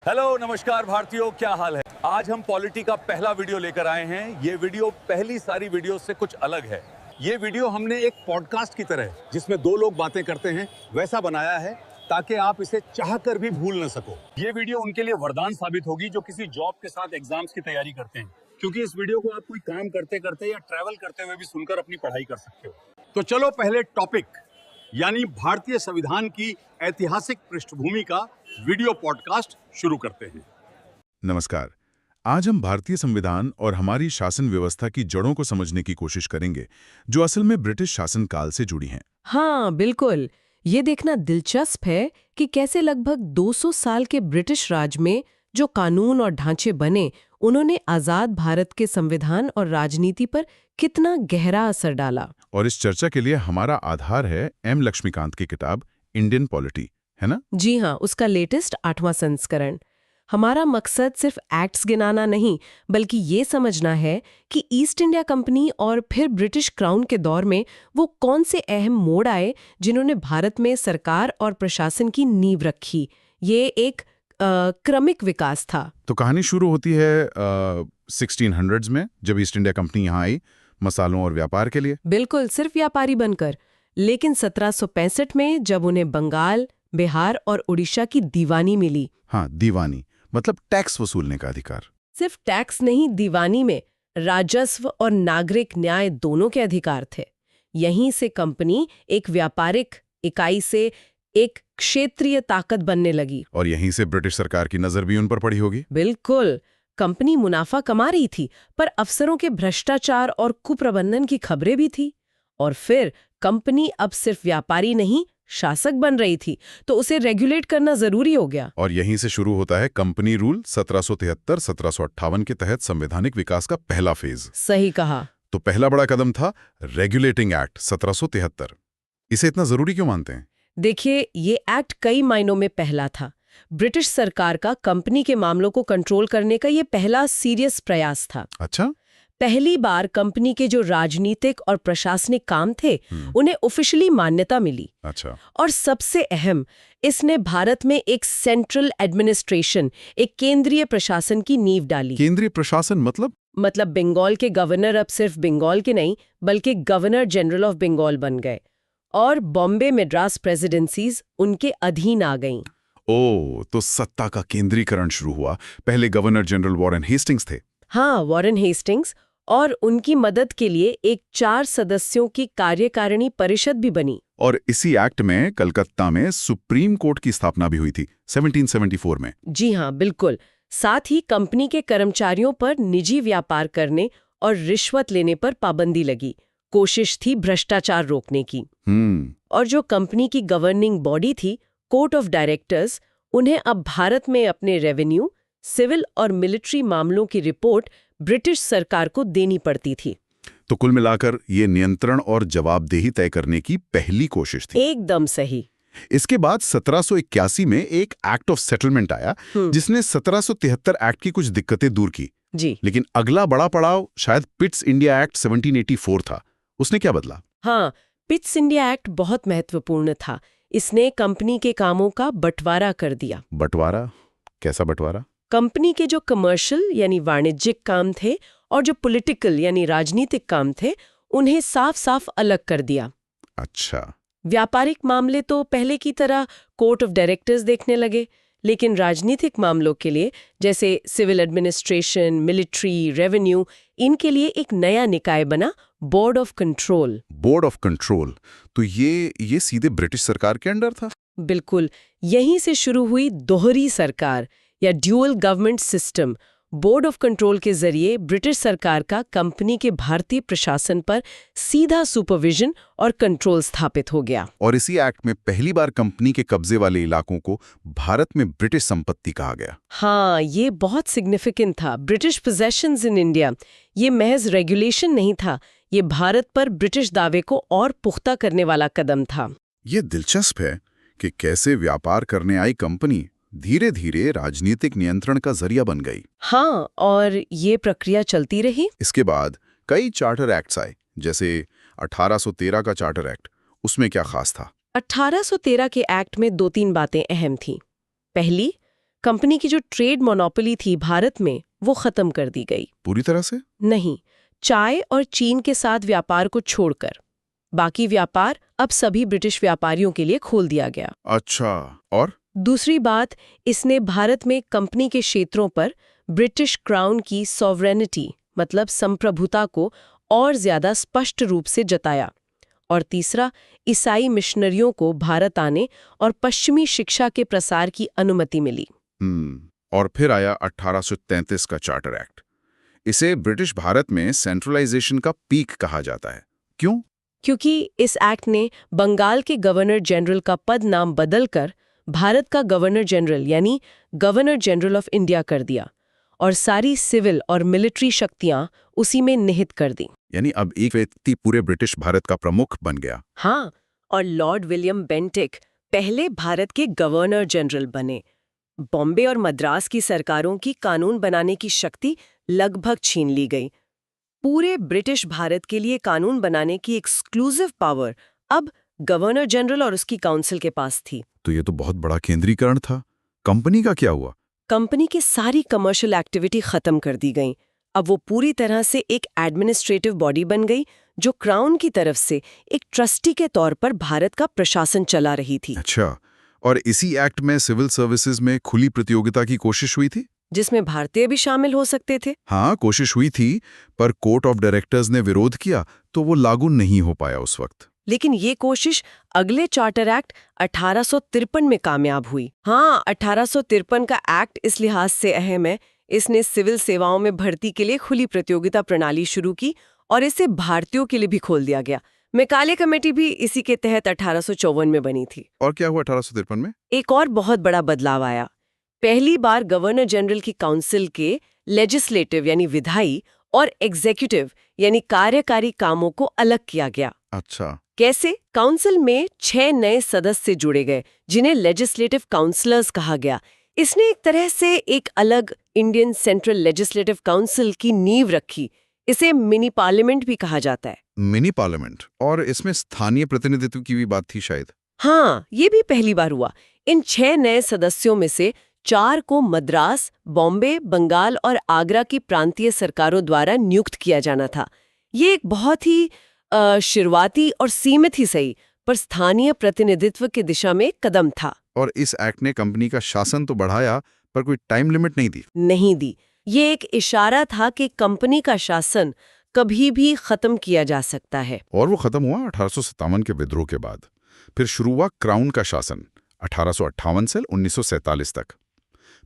Hello नमस्कार भारतीयों, क्या हाल है। आज हम पॉलिटी का पहला वीडियो लेकर आए हैं। ये वीडियो पहली सारी वीडियो से कुछ अलग है। ये वीडियो हमने एक पॉडकास्ट की तरह, जिसमें दो लोग बातें करते हैं, वैसा बनाया है ताकि आप इसे चाहकर भी भूल न सको। ये वीडियो उनके लिए वरदान साबित होगी जो किसी जॉब के साथ एग्जाम्स की तैयारी करते हैं, क्योंकि इस वीडियो को आप कोई काम करते करते या ट्रैवल करते हुए भी सुनकर अपनी पढ़ाई कर सकते हो। तो चलो पहले टॉपिक यानी भारतीय संविधान की ऐतिहासिक पृष्ठभूमि का वीडियो पॉडकास्ट शुरू करते हैं। नमस्कार। आज हम भारतीय संविधान और हमारी शासन व्यवस्था की जड़ों को समझने की कोशिश करेंगे, जो असल में ब्रिटिश शासनकाल से जुड़ी हैं। हाँ, बिल्कुल। ये देखना दिलचस्प है कि कैसे लगभग 200 साल के ब्रिटिश राज में जो कानून और ढांचे बने, उन्होंने आजाद भारत के संविधान और राजनीति पर कितना गहरा असर डाला। और इस चर्चा के लिए हमारा आधार है एम लक्ष्मीकांत की किताब इंडियन पॉलिटी, है ना? जी हाँ, उसका लेटेस्ट 8वां संस्करण। हमारा मकसद सिर्फ एक्ट्स गिनाना नहीं, बल्कि ये समझना है कि ईस्ट इंडिया कंपनी और फिर ब्रिटिश क्राउन के दौर में वो कौन से अहम मोड़ आए जिन्होंने भारत में सरकार और प्रशासन की नींव रखी। ये एक क्रमिक विकास था। तो कहानी शुरू होती है 1600s में, जब ईस्ट इंडिया कंपनी यहाँ आई मसालों और व्यापार के लिए। बिल्कुल, सिर्फ व्यापारी बनकर। लेकिन 1765 में जब उन्हें बंगाल, बिहार और उड़ीसा की दीवानी मिली। हाँ, दीवानी मतलब टैक्स वसूलने का अधिकार। सिर्फ टैक्स नहीं, दीवानी में राजस्व और नागरिक न्याय दोनों के अधिकार थे। यहीं से कंपनी एक व्यापारिक इकाई से एक क्षेत्रीय ताकत बनने लगी। और यहीं से ब्रिटिश सरकार की नजर भी उन पर पड़ी होगी। बिल्कुल। कंपनी मुनाफा कमा रही थी, पर अफसरों के भ्रष्टाचार और कुप्रबंधन की खबरें भी थी। और फिर कंपनी अब सिर्फ व्यापारी नहीं, शासक बन रही थी, तो उसे रेगुलेट करना जरूरी हो गया। और यहीं से शुरू होता है कंपनी रूल 1773-1758 के तहत संवैधानिक विकास का पहला फेज। सही कहा। तो पहला बड़ा कदम था रेगुलेटिंग एक्ट 1773। इसे इतना जरूरी क्यों मानते हैं? देखिए, ये एक्ट कई मायनों में पहला था। ब्रिटिश सरकार का कंपनी के मामलों को कंट्रोल करने का ये पहला सीरियस प्रयास था। अच्छा। पहली बार कंपनी के जो राजनीतिक और प्रशासनिक काम थे, उन्हें ऑफिशियली मान्यता मिली। अच्छा। और सबसे अहम, इसने भारत में एक सेंट्रल एडमिनिस्ट्रेशन, एक केंद्रीय प्रशासन की नींव डाली। केंद्रीय प्रशासन मतलब बंगाल के गवर्नर अब सिर्फ बंगाल के नहीं, बल्कि गवर्नर जनरल ऑफ बंगाल बन गए। और बॉम्बे मद्रास प्रेसिडेंसीज उनके अधीन आ गईं। ओ, तो सत्ता का केंद्रीकरण शुरू हुआ। पहले गवर्नर जनरल वॉरेन हेस्टिंग्स थे। हाँ, वॉरेन हेस्टिंग्स। और उनकी मदद के लिए एक 4 सदस्यों की कार्यकारिणी परिषद भी बनी। और इसी एक्ट में कलकत्ता में सुप्रीम कोर्ट की स्थापना भी हुई थी 1774 में। जी हाँ, बिल्कुल। साथ ही कंपनी के कर्मचारियों पर निजी व्यापार करने और रिश्वत लेने पर पाबंदी लगी। कोशिश थी भ्रष्टाचार रोकने की। और जो कंपनी की गवर्निंग बॉडी थी, कोर्ट ऑफ डायरेक्टर्स, उन्हें अब भारत में अपने रेवेन्यू, सिविल और मिलिट्री मामलों की रिपोर्ट ब्रिटिश सरकार को देनी पड़ती थी। तो कुल मिलाकर ये नियंत्रण और जवाबदेही तय करने की पहली कोशिश थी। एकदम सही। इसके बाद 1781 में एक एक्ट ऑफ सेटलमेंट आया, जिसने 1773 एक्ट की कुछ दिक्कतें दूर की। जी। लेकिन अगला बड़ा पड़ाव शायद पिट्स इंडिया एक्ट 1784 था। उसने क्या बदला? हाँ, पिट्स इंडिया एक्ट बहुत महत्वपूर्ण था। इसने कंपनी के कामों का बंटवारा कर दिया। बंटवारा? कैसा बंटवारा? कंपनी के जो कमर्शियल यानी वाणिज्यिक काम थे और जो पॉलिटिकल यानी राजनीतिक काम थे, उन्हें साफ साफ अलग कर दिया। अच्छा। व्यापारिक मामले तो पहले की तरह कोर्ट ऑफ डायरेक्टर्स देखने लगे, लेकिन राजनीतिक मामलों के लिए, जैसे सिविल एडमिनिस्ट्रेशन, मिलिट्री, रेवेन्यू, इनके लिए एक नया निकाय बना, board of control. Board of control. तो ये सीधे ब्रिटिश सरकार के अंडर था? बिल्कुल। यहीं से शुरू हुई दोहरी सरकार या dual government system. Board of control के जरिए ब्रिटिश सरकार का कंपनी के भारतीय प्रशासन पर सीधा सुपरविजन और कंट्रोल स्थापित हो गया। और इसी एक्ट में पहली बार कंपनी के कब्जे वाले इलाकों को भारत में ब्रिटिश संपत्ति कहा गया। हाँ, ये बहुत सिग्निफिकेंट था। ब्रिटिश पोजेशंस इन इंडिया, ये महज रेगुलेशन नहीं था, ये भारत पर ब्रिटिश दावे को और पुख्ता करने वाला कदम था। ये दिलचस्प है कि कैसे व्यापार करने आई कंपनी धीरे धीरे राजनीतिक नियंत्रण का जरिया बन गई। हाँ, और ये प्रक्रिया चलती रही। इसके बाद कई चार्टर एक्ट्स आए, जैसे 1813 का चार्टर एक्ट। उसमें क्या खास था? 1813 के एक्ट में 2-3 बातें अहम थीं। पहली, कंपनी की जो ट्रेड मोनोपोली थी भारत में वो खत्म कर दी गई। पूरी तरह से? नहीं, चाय और चीन के साथ व्यापार को छोड़कर बाकी व्यापार अब सभी ब्रिटिश व्यापारियों के लिए खोल दिया गया। अच्छा, और? दूसरी बात, इसने भारत में कंपनी के क्षेत्रों पर ब्रिटिश क्राउन की सॉवरेनिटी मतलब संप्रभुता को और ज्यादा स्पष्ट रूप से जताया। और तीसरा, ईसाई मिशनरियों को भारत आने और पश्चिमी शिक्षा के प्रसार की अनुमति मिली। और फिर आया 1833 का चार्टर एक्ट। इसे ब्रिटिश भारत में सेंट्रलाइजेशन का पीक कहा जाता है। क्यों? क्योंकि इस एक्ट ने बंगाल के गवर्नर जनरल का पद नाम बदलकर भारत का गवर्नर जनरल यानी गवर्नर जनरल ऑफ इंडिया कर दिया और सारी सिविल और मिलिट्री शक्तियां उसी में निहित कर दी। यानी अब एक व्यक्ति पूरे ब्रिटिश भारत का प्रमुख बन गया। हाँ, और लॉर्ड विलियम बेंटिक पहले भारत के गवर्नर जनरल बने। बॉम्बे और मद्रास की सरकारों की कानून बनाने की शक्ति लगभग छीन ली गई। पूरे ब्रिटिश भारत के लिए कानून बनाने की एक्सक्लूसिव पावर अब गवर्नर जनरल और उसकी काउंसिल के पास थी। तो ये तो बहुत बड़ा केंद्रीकरण था। कंपनी का क्या हुआ? कंपनी की सारी कमर्शियल एक्टिविटी खत्म कर दी गई। अब वो पूरी तरह से एक एडमिनिस्ट्रेटिव बॉडी बन गई जो क्राउन की तरफ से एक ट्रस्टी के तौर पर भारत का प्रशासन चला रही थी। अच्छा, और इसी एक्ट में सिविल सर्विसेज में खुली प्रतियोगिता की कोशिश हुई थी, जिसमें भारतीय भी शामिल हो सकते थे। हाँ, कोशिश हुई थी, पर कोर्ट ऑफ डायरेक्टर्स ने विरोध किया तो वो लागू नहीं हो पाया उस वक्त। लेकिन ये कोशिश अगले चार्टर एक्ट 1853 में कामयाब हुई। हाँ, 1853 का एक्ट इस लिहाज से अहम है, इसने सिविल सेवाओं में भर्ती के लिए खुली प्रतियोगिता प्रणाली शुरू की और इसे भारतीयों के लिए भी खोल दिया गया। मैकाले कमेटी भी इसी के तहत 1854 में बनी थी। और क्या हुआ 1853 में? एक और बहुत बड़ा बदलाव आया। पहली बार गवर्नर जनरल की काउंसिल के लेजिस्लेटिव यानी विधायी और एग्जीक्यूटिव यानी कार्यकारी कामों को अलग किया गया। अच्छा, कैसे? काउंसिल में 6 नए सदस्य जुड़े गए जिन्हें लेजिस्लेटिव काउंसलर्स कहा गया। इसने एक तरह से एक अलग इंडियन सेंट्रल लेजिस्लेटिव काउंसिल की नींव रखी। इसे मिनी पार्लियामेंट भी कहा जाता है। मिनी पार्लियामेंट, और इसमें स्थानीय प्रतिनिधित्व की भी बात थी शायद। हाँ, ये भी पहली बार हुआ। इन 6 नए सदस्यों में से 4 को मद्रास, बॉम्बे, बंगाल और आगरा की प्रांतीय सरकारों द्वारा नियुक्त किया जाना था। ये एक बहुत ही शुरुआती और सीमित ही सही पर स्थानीय प्रतिनिधित्व की दिशा में कदम था। और इस एक्ट ने कंपनी का शासन तो बढ़ाया, पर कोई टाइम लिमिट नहीं दी। ये एक इशारा था कि कंपनी का शासन कभी भी खत्म किया जा सकता है। और वो खत्म हुआ 1857 के विद्रोह के बाद। फिर शुरू हुआ क्राउन का शासन 1858 से 1947 तक।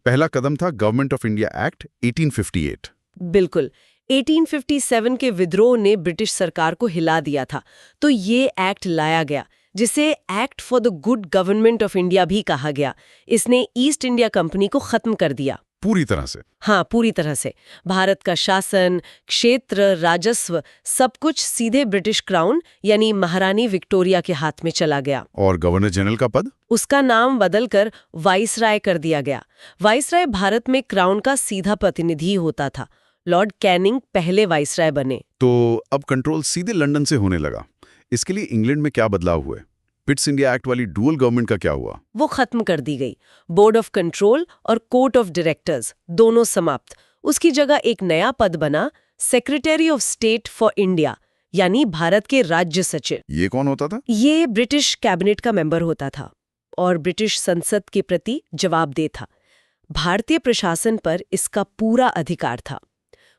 पहला कदम था गवर्नमेंट ऑफ इंडिया एक्ट 1858। बिल्कुल, 1857 के विद्रोह ने ब्रिटिश सरकार को हिला दिया था, तो ये एक्ट लाया गया जिसे act for the good government of India भी कहा गया। इसने ईस्ट इंडिया कंपनी को खत्म कर दिया। पूरी तरह से? हाँ, पूरी तरह से। भारत का शासन, क्षेत्र, राजस्व सब कुछ सीधे ब्रिटिश क्राउन यानी महारानी विक्टोरिया के हाथ में चला गया। और गवर्नर जनरल का पद? उसका नाम बदलकर वाइसराय कर दिया गया। वाइसराय भारत में क्राउन का सीधा प्रतिनिधि होता था। लॉर्ड कैनिंग पहले वाइसराय बने। तो अब कंट्रोल सीधे लंदन से होने लगा। इसके लिए इंग्लैंड में क्या बदलाव हुए? पिट्स इंडिया एक्ट वाली डुअल गवर्नमेंट का क्या हुआ? वो खत्म कर दी गई। बोर्ड ऑफ कंट्रोल और कोर्ट ऑफ डायरेक्टर्स दोनों समाप्त। उसकी जगह एक नया पद बना, secretary of state for India यानी भारत के राज्य सचिव। ये कौन होता था? ये ब्रिटिश कैबिनेट का मेंबर होता था और ब्रिटिश संसद के प्रति जवाबदेह था। भारतीय प्रशासन पर इसका पूरा अधिकार था।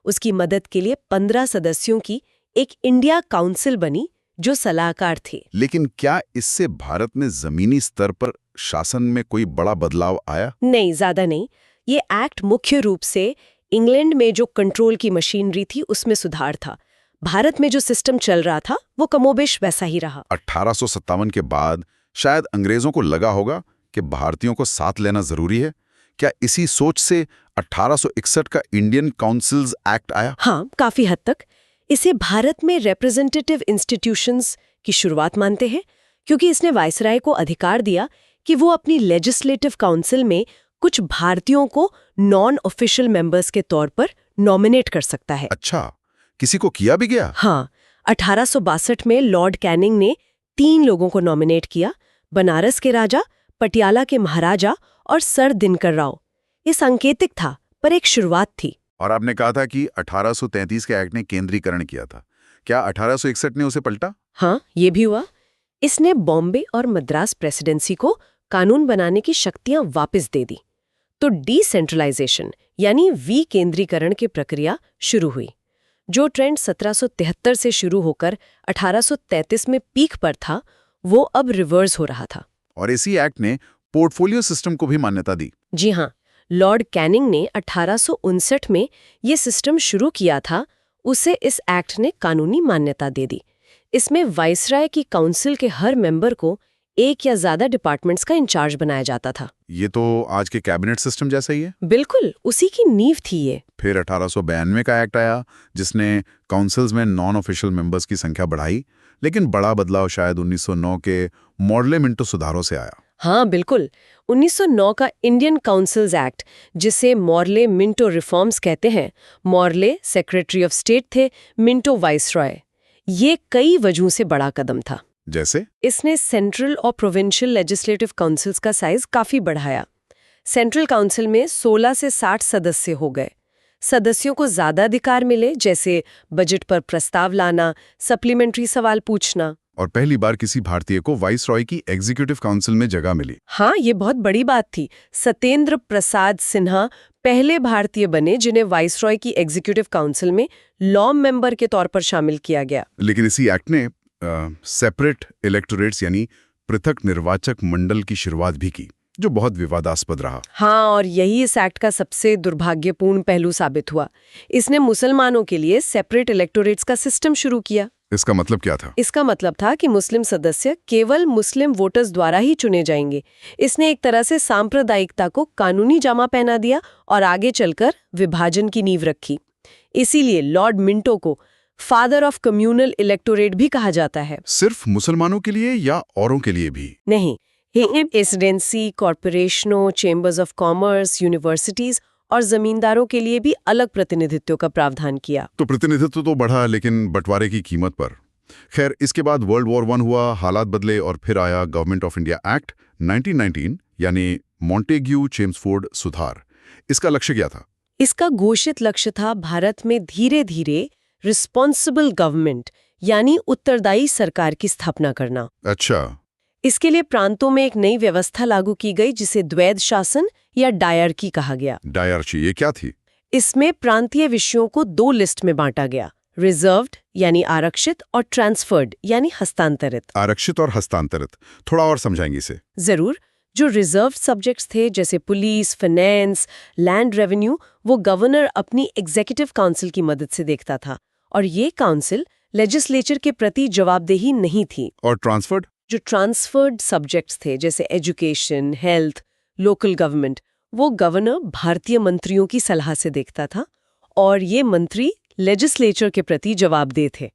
उसकी मदद के लिए 15 सदस्यों की एक इंडिया काउंसिल बनी जो सलाहकार थे। लेकिन क्या इससे भारत में जमीनी स्तर पर शासन में कोई बड़ा बदलाव आया? नहीं, ज्यादा नहीं। ये एक्ट मुख्य रूप से इंग्लैंड में जो कंट्रोल की मशीनरी थी उसमें सुधार था। भारत में जो सिस्टम चल रहा था वो कमोबेश वैसा ही रहा। 1857 के बाद शायद अंग्रेजों को लगा होगा कि भारतीयों को साथ लेना जरूरी है। क्या इसी सोच से 1861 का इंडियन काउंसिल्स एक्ट आया? हाँ, काफी हद तक। इसे भारत में रिप्रेजेंटेटिव इंस्टीट्यूशंस की शुरुआत मानते हैं, क्योंकि इसने वाइसराय को अधिकार दिया कि वो अपनी लेजिस्लेटिव काउंसिल में कुछ भारतीयों को नॉन ऑफिशियल मेंबर्स के तौर पर नॉमिनेट कर सकता है। अच्छा, किसी को किया भी गया? हाँ, 1862 में लॉर्ड कैनिंग ने 3 लोगों को नॉमिनेट किया, बनारस के राजा, पटियाला के महाराजा और सर दिनकर राव। ये सांकेतिक था, पर एक शुरुआत थी। और आपने कहा था कि 1833 के एक्ट ने केंद्रीकरण किया था। क्या 1861 ने उसे पलटा? हाँ, ये भी हुआ। इसने बॉम्बे और मद्रास प्रेसिडेंसी को कानून बनाने की शक्तियां वापस दे दी। तो डिसेंट्रलाइजेशन यानी विकेंद्रीकरण की प्रक्रिया शुरू हुई। जो ट्रेंड 1773 से शुरू होकर 1833 में पीक पर था, वो अब रिवर्स हो रहा था। और इसी एक्ट ने पोर्टफोलियो सिस्टम को भी मान्यता दी। जी हाँ, लॉर्ड कैनिंग ने 1859 में ये सिस्टम शुरू किया था। उसे इस एक्ट ने कानूनी मान्यता दे दी। इसमें वाइसराय की काउंसिल के हर मेंबर को एक या ज्यादा डिपार्टमेंट्स का इंचार्ज बनाया जाता था। ये तो आज के कैबिनेट सिस्टम जैसा ही है। बिल्कुल, उसी की नींव थी ये। फिर 1892 का एक्ट आया, जिसने काउंसिल्स में नॉन ऑफिशियल मेंबर्स की संख्या बढ़ाई, लेकिन बड़ा बदलाव शायद 1909 के मॉडले मिंटो सुधारों से आया। हाँ बिल्कुल, 1909 का इंडियन काउंसिल्स एक्ट, जिसे मॉर्ले मिंटो रिफॉर्म्स कहते हैं। मॉर्ले सेक्रेटरी ऑफ स्टेट थे, मिंटो वाइसरॉय। ये कई वजहों से बड़ा कदम था। जैसे इसने सेंट्रल और प्रोविंशियल लेजिस्लेटिव काउंसिल्स का साइज काफी बढ़ाया। सेंट्रल काउंसिल में 16 से 60 सदस्य हो गए। सदस्यों को ज्यादा अधिकार मिले, जैसे बजट पर प्रस्ताव लाना, सप्लीमेंट्री सवाल पूछना। और पहली बार किसी भारतीय को वाइसरॉय की एग्जीक्यूटिव काउंसिल में जगह मिली। हाँ, ये बहुत बड़ी बात थी। सत्येंद्र प्रसाद सिन्हा पहले भारतीय बने जिन्हें वाइसरॉय की एग्जीक्यूटिव काउंसिल में लॉ मेंबर के तौर पर शामिल किया गया। लेकिन इसी एक्ट ने सेपरेट इलेक्टोरेट्स यानी पृथक निर्वाचक मंडल की शुरुआत भी की, जो बहुत विवादास्पद रहा। हाँ, और यही इस एक्ट का सबसे दुर्भाग्यपूर्ण पहलू साबित हुआ। इसने मुसलमानों के लिए सेपरेट इलेक्टोरेट्स का सिस्टम शुरू किया। इसका मतलब क्या था? इसका मतलब था कि मुस्लिम सदस्य केवल मुस्लिम वोटर्स द्वारा ही चुने जाएंगे। इसने एक तरह से सांप्रदायिकता को कानूनी जामा पहना दिया और आगे चलकर विभाजन की नींव रखी। इसीलिए लॉर्ड मिंटो को फादर ऑफ कम्युनल इलेक्टोरेट भी कहा जाता है। सिर्फ मुसलमानों के लिए या औरों के लिए भी? नहीं, रेसिडेंसी, कॉरपोरेशनों, चेंबर्स ऑफ कॉमर्स, यूनिवर्सिटीज और जमींदारों के लिए भी अलग प्रतिनिधित्व का प्रावधान किया। तो प्रतिनिधित्व तो बढ़ा, लेकिन बंटवारे की कीमत पर। खैर, इसके बाद वर्ल्ड वॉर 1 हुआ, हालात बदले और फिर आया गवर्नमेंट ऑफ इंडिया एक्ट 1919 यानी मॉन्टेग्यू चेम्सफोर्ड सुधार। इसका लक्ष्य क्या था? इसका घोषित लक्ष्य था भारत में धीरे धीरे रिस्पॉन्सिबल गवर्नमेंट यानी उत्तरदायी सरकार की स्थापना करना। अच्छा। इसके लिए प्रांतों में एक नई व्यवस्था लागू की गई, जिसे द्वैध शासन या डायरकी कहा गया। डायरकी ये क्या थी? इसमें प्रांतीय विषयों को 2 लिस्ट में बांटा गया, रिजर्व्ड यानी आरक्षित और ट्रांसफर्ड यानी हस्तांतरित। आरक्षित और हस्तांतरित, थोड़ा और समझाएंगे इसे? जरूर। जो रिजर्व सब्जेक्ट्स थे, जैसे पुलिस, फाइनेंस, लैंड रेवेन्यू, वो गवर्नर अपनी एग्जीक्यूटिव काउंसिल की मदद से देखता था, और ये काउंसिल लेजिस्लेचर के प्रति जवाबदेही नहीं थी। और ट्रांसफर्ड? जो ट्रांसफर्ड सब्जेक्ट्स थे, जैसे एजुकेशन, हेल्थ, लोकल गवर्नमेंट, वो गवर्नर भारतीय मंत्रियों की सलाह से देखता था, और ये मंत्री लेजिस्लेचर के प्रति जवाबदेह थे।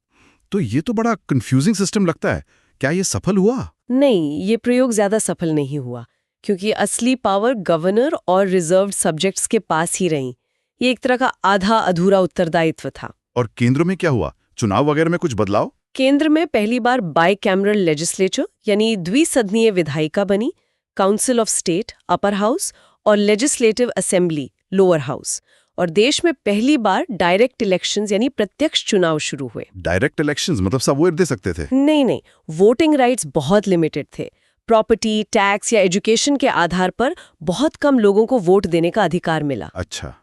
तो ये तो बड़ा कंफ्यूजिंग सिस्टम लगता है। क्या ये सफल हुआ? नहीं, ये प्रयोग ज्यादा सफल नहीं हुआ, क्योंकि असली पावर गवर्नर और रिजर्व्ड सब्जेक्ट्स के पास ही रही। ये एक तरह का आधा अधूरा उत्तरदायित्व था। और केंद्र में क्या हुआ? चुनाव वगैरह में कुछ बदलाव? केंद्र में पहली बार बाइकैमरल लेजिस्लेचर यानी द्विसदनीय विधायिका बनी, council of state upper house और लेजिस्लेटिव असेंबली लोअर हाउस। और देश में पहली बार डायरेक्ट इलेक्शंस यानी प्रत्यक्ष चुनाव शुरू हुए। डायरेक्ट इलेक्शंस मतलब सब वोट दे सकते थे? नहीं, वोटिंग राइट्स बहुत लिमिटेड थे। प्रॉपर्टी, टैक्स या एजुकेशन के आधार पर बहुत कम लोगों को वोट देने का अधिकार मिला। अच्छा,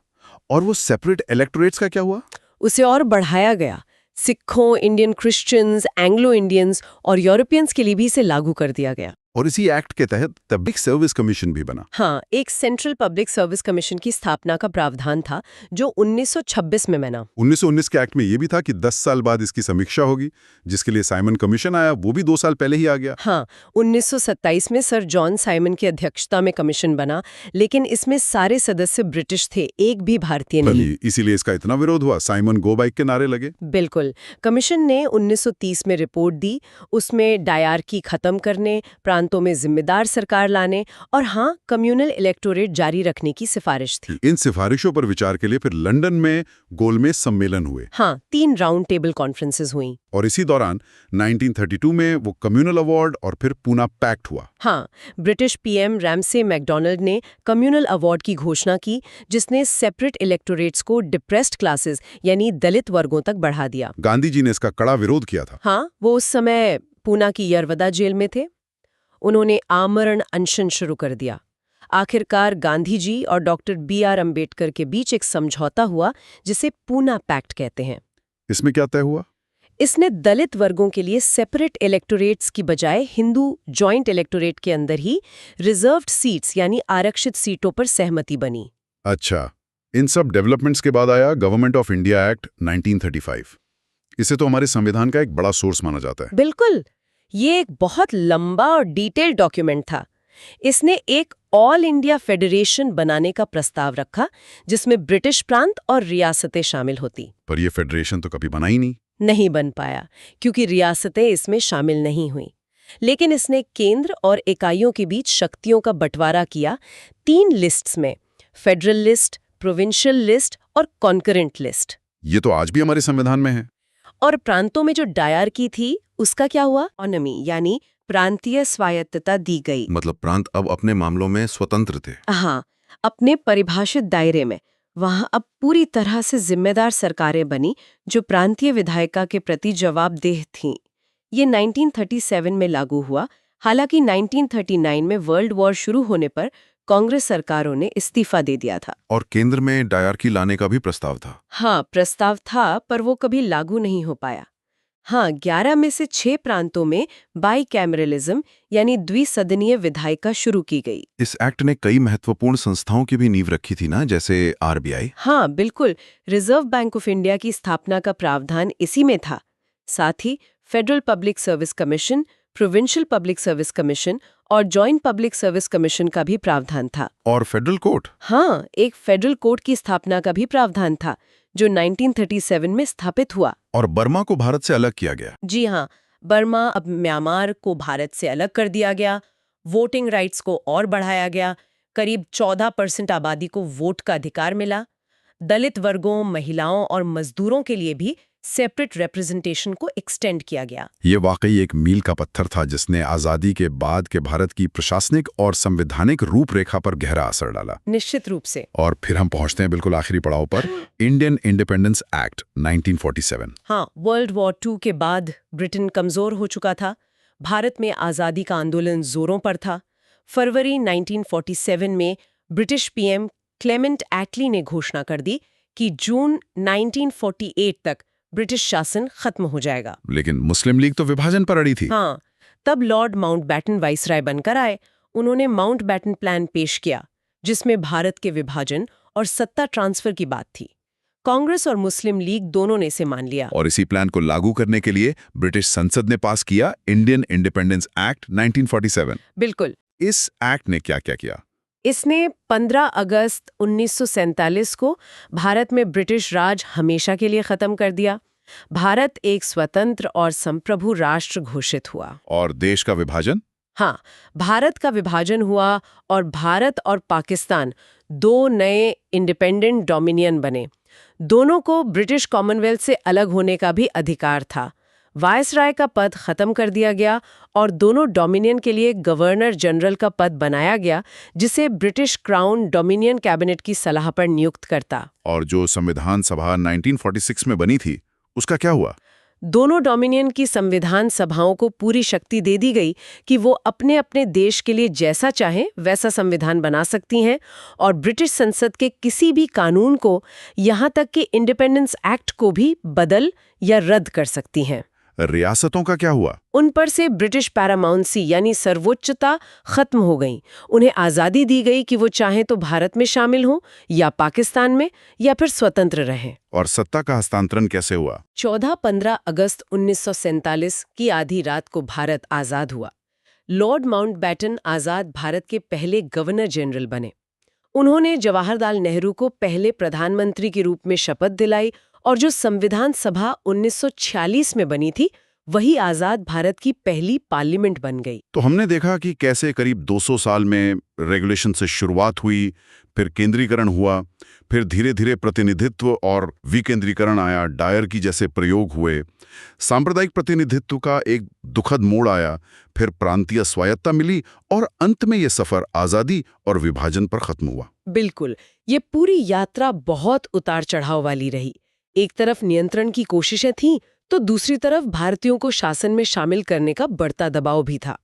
और वो सेपरेट इलेक्टोरेट्स का क्या हुआ? उसे और बढ़ाया गया। सिखों, इंडियन क्रिश्चियंस, एंग्लो इंडियंस और यूरोपियंस के लिए भी इसे लागू कर दिया गया। और इसी एक्ट के तहत पब्लिक सर्विस कमीशन भी बना। हाँ, एक सेंट्रल पब्लिक सर्विस कमीशन की स्थापना का प्रावधान था, जो 1926 में बना। 1919 के एक्ट में ये भी था कि 10 साल बाद इसकी समीक्षा होगी, जिसके लिए साइमन कमीशन आया, वो भी 2 साल पहले ही आ गया। हाँ, 1927 में सर जॉन साइमन की अध्यक्षता में कमीशन बना, लेकिन इसमें सारे सदस्य ब्रिटिश थे, एक भी भारतीय नहीं। इसीलिए इसका इतना विरोध हुआ, साइमन गो बाइक के नारे लगे। बिल्कुल। कमीशन ने 1930 में रिपोर्ट दी। उसमें डायरकी खत्म करने, प्रांतीय प्रांतों में जिम्मेदार सरकार लाने और हाँ, कम्युनल इलेक्टोरेट जारी रखने की सिफारिश थी। इन सिफारिशों पर विचार के लिए फिर लंदन में गोलमेज सम्मेलन हुए। हाँ, 3 राउंड टेबल कॉन्फ्रेंसेस हुई। और इसी दौरान 1932 में वो कम्युनल अवार्ड और फिर पूना पैक्ट हुआ। हाँ, ब्रिटिश पीएम रैमसे मैकडोनाल्ड ने कम्युनल अवार्ड की घोषणा की, जिसने सेपरेट इलेक्टोरेट्स को डिप्रेस्ड क्लासेस यानी दलित वर्गों तक बढ़ा दिया। गांधी जी ने इसका कड़ा विरोध किया था। हाँ, वो उस समय पूना की यरवदा जेल में थे। उन्होंने आमरण अनशन शुरू कर दिया। आखिरकार गांधी जी और डॉक्टर BR अम्बेडकर के बीच एक समझौता हुआ, जिसे पूना पैक्ट कहते हैं। इसमें क्या तय हुआ? इसने दलित वर्गों के लिए सेपरेट इलेक्टोरेट्स की बजाय हिंदू जॉइंट इलेक्टोरेट के अंदर ही रिजर्व्ड सीट्स यानी आरक्षित सीटों पर सहमति बनी। अच्छा, इन सब डेवलपमेंट्स के बाद आया गवर्नमेंट ऑफ इंडिया एक्ट 1935। इसे तो हमारे संविधान का एक बड़ा सोर्स माना जाता है। बिल्कुल, ये एक बहुत लंबा और डिटेल्ड डॉक्यूमेंट था। इसने एक ऑल इंडिया फेडरेशन बनाने का प्रस्ताव रखा, जिसमें ब्रिटिश प्रांत और रियासतें शामिल होती। पर ये फेडरेशन तो कभी बना ही नहीं बन पाया, क्योंकि रियासतें इसमें शामिल नहीं हुई। लेकिन इसने केंद्र और इकाइयों के बीच शक्तियों का बंटवारा किया 3 लिस्ट्स में: फेडरल लिस्ट, प्रोविंशियल लिस्ट और कॉन्करेंट लिस्ट। ये तो आज भी हमारे संविधान में है। और प्रांतों में जो डायरकी थी, उसका क्या हुआ? ऑटोनॉमी यानी प्रांतीय स्वायत्तता दी गई। मतलब प्रांत अब अपने मामलों में स्वतंत्र थे। हाँ, अपने परिभाषित दायरे में। वहां अब पूरी तरह से जिम्मेदार सरकारें बनी, जो प्रांतीय विधायिका के प्रति जवाबदेह थीं। ये 1937 में लागू हुआ। हालांकि 1939 में वर्ल्ड वॉर शुरू होने पर कांग्रेस सरकारों ने इस्तीफा दे दिया था। और केंद्र में डायरकी लाने का भी प्रस्ताव था। हाँ, प्रस्ताव था, पर वो कभी लागू नहीं हो पाया। हाँ, 11 में से 6 प्रांतों में बाईकैमरलिज्म यानी द्विसदनीय विधायिका शुरू की गई। इस एक्ट ने कई महत्वपूर्ण संस्थाओं की भी नींव रखी थी ना, जैसे RBI। हाँ, बिल्कुल। रिजर्व बैंक ऑफ इंडिया की स्थापना का प्रावधान इसी में था। साथ ही federal public service commission, provincial public service commission और जॉइंट पब्लिक सर्विस कमीशन का भी प्रावधान था। और फेडरल कोर्ट? हाँ, एक फेडरल कोर्ट की स्थापना का भी प्रावधान था, जो 1937 में स्थापित हुआ। और बर्मा को भारत से अलग किया गया। जी हाँ, बर्मा अब म्यांमार को भारत से अलग कर दिया गया। वोटिंग राइट्स को और बढ़ाया गया। करीब 14% आबादी को वोट का अधिकार मिला। दलित वर्गों, महिलाओं और मजदूरों के लिए भी सेपरेट रिप्रेजेंटेशन को एक्सटेंड किया गया। ये वाकई एक मील का पत्थर था, जिसने आजादी के बाद के भारत की प्रशासनिक और संवैधानिक रूपरेखा पर गहरा असर डाला। निश्चित रूप से। और फिर हम पहुंचते हैं बिल्कुल आखिरी पड़ाव पर, इंडियन इंडिपेंडेंस एक्ट 1947। हाँ, वर्ल्ड वॉर 2 के बाद ब्रिटेन कमजोर हो चुका था। भारत में आजादी का आंदोलन जोरों पर था। फरवरी 1947 में ब्रिटिश पीएम क्लेमेंट एटली ने घोषणा कर दी कि जून 1948 तक ब्रिटिश शासन खत्म हो जाएगा। लेकिन मुस्लिम लीग तो विभाजन पर अड़ी थी। हाँ, तब लॉर्ड माउंटबैटन वाइसराय बनकर आए। उन्होंने माउंटबैटन प्लान पेश किया, जिसमें भारत के विभाजन और सत्ता ट्रांसफर की बात थी। कांग्रेस और मुस्लिम लीग दोनों ने इसे मान लिया। और इसी प्लान को लागू करने के लिए ब्रिटिश संसद ने पास किया इंडियन इंडिपेंडेंस एक्ट 1947। बिल्कुल। इस एक्ट ने क्या क्या किया? इसने 15 अगस्त 1947 को भारत में ब्रिटिश राज हमेशा के लिए खत्म कर दिया। भारत एक स्वतंत्र और संप्रभु राष्ट्र घोषित हुआ। और देश का विभाजन? हाँ, भारत का विभाजन हुआ और भारत और पाकिस्तान 2 नए इंडिपेंडेंट डोमिनियन बने। दोनों को ब्रिटिश कॉमनवेल्थ से अलग होने का भी अधिकार था। वायसराय का पद खत्म कर दिया गया और दोनों डोमिनियन के लिए गवर्नर जनरल का पद बनाया गया, जिसे ब्रिटिश क्राउन डोमिनियन कैबिनेट की सलाह पर नियुक्त करता। और जो संविधान सभा 1946 में बनी थी, उसका क्या हुआ? दोनों डोमिनियन की संविधान सभाओं को पूरी शक्ति दे दी गई कि वो अपने अपने देश के लिए जैसा चाहें वैसा संविधान बना सकती हैं और ब्रिटिश संसद के किसी भी कानून को, यहाँ तक कि इंडिपेंडेंस एक्ट को भी बदल या रद्द कर सकती हैं। रियासतों का क्या हुआ? उन पर से ब्रिटिश पैरामाउंसी यानी सर्वोच्चता खत्म हो गई। उन्हें आज़ादी दी गई कि वो चाहे तो भारत में शामिल हों या पाकिस्तान में या फिर स्वतंत्र रहें। और सत्ता का हस्तांतरण कैसे हुआ? 14-15 अगस्त 1947 की आधी रात को भारत आज़ाद हुआ। लॉर्ड माउंटबैटन आज़ाद भारत के पहले गवर्नर जनरल बने। उन्होंने जवाहरलाल नेहरू को पहले प्रधानमंत्री के रूप में शपथ दिलाई और जो संविधान सभा 1946 में बनी थी, वही आजाद भारत की पहली पार्लियामेंट बन गई। तो हमने देखा कि कैसे करीब 200 साल में रेगुलेशन से शुरुआत हुई, फिर केंद्रीकरण हुआ, फिर धीरे धीरे प्रतिनिधित्व और विकेंद्रीकरण आया, डायर की जैसे प्रयोग हुए, सांप्रदायिक प्रतिनिधित्व का एक दुखद मोड़ आया, फिर प्रांतीय स्वायत्ता मिली और अंत में ये सफर आजादी और विभाजन पर खत्म हुआ। बिल्कुल, ये पूरी यात्रा बहुत उतार चढ़ाव वाली रही। एक तरफ नियंत्रण की कोशिशें थीं, तो दूसरी तरफ भारतीयों को शासन में शामिल करने का बढ़ता दबाव भी था।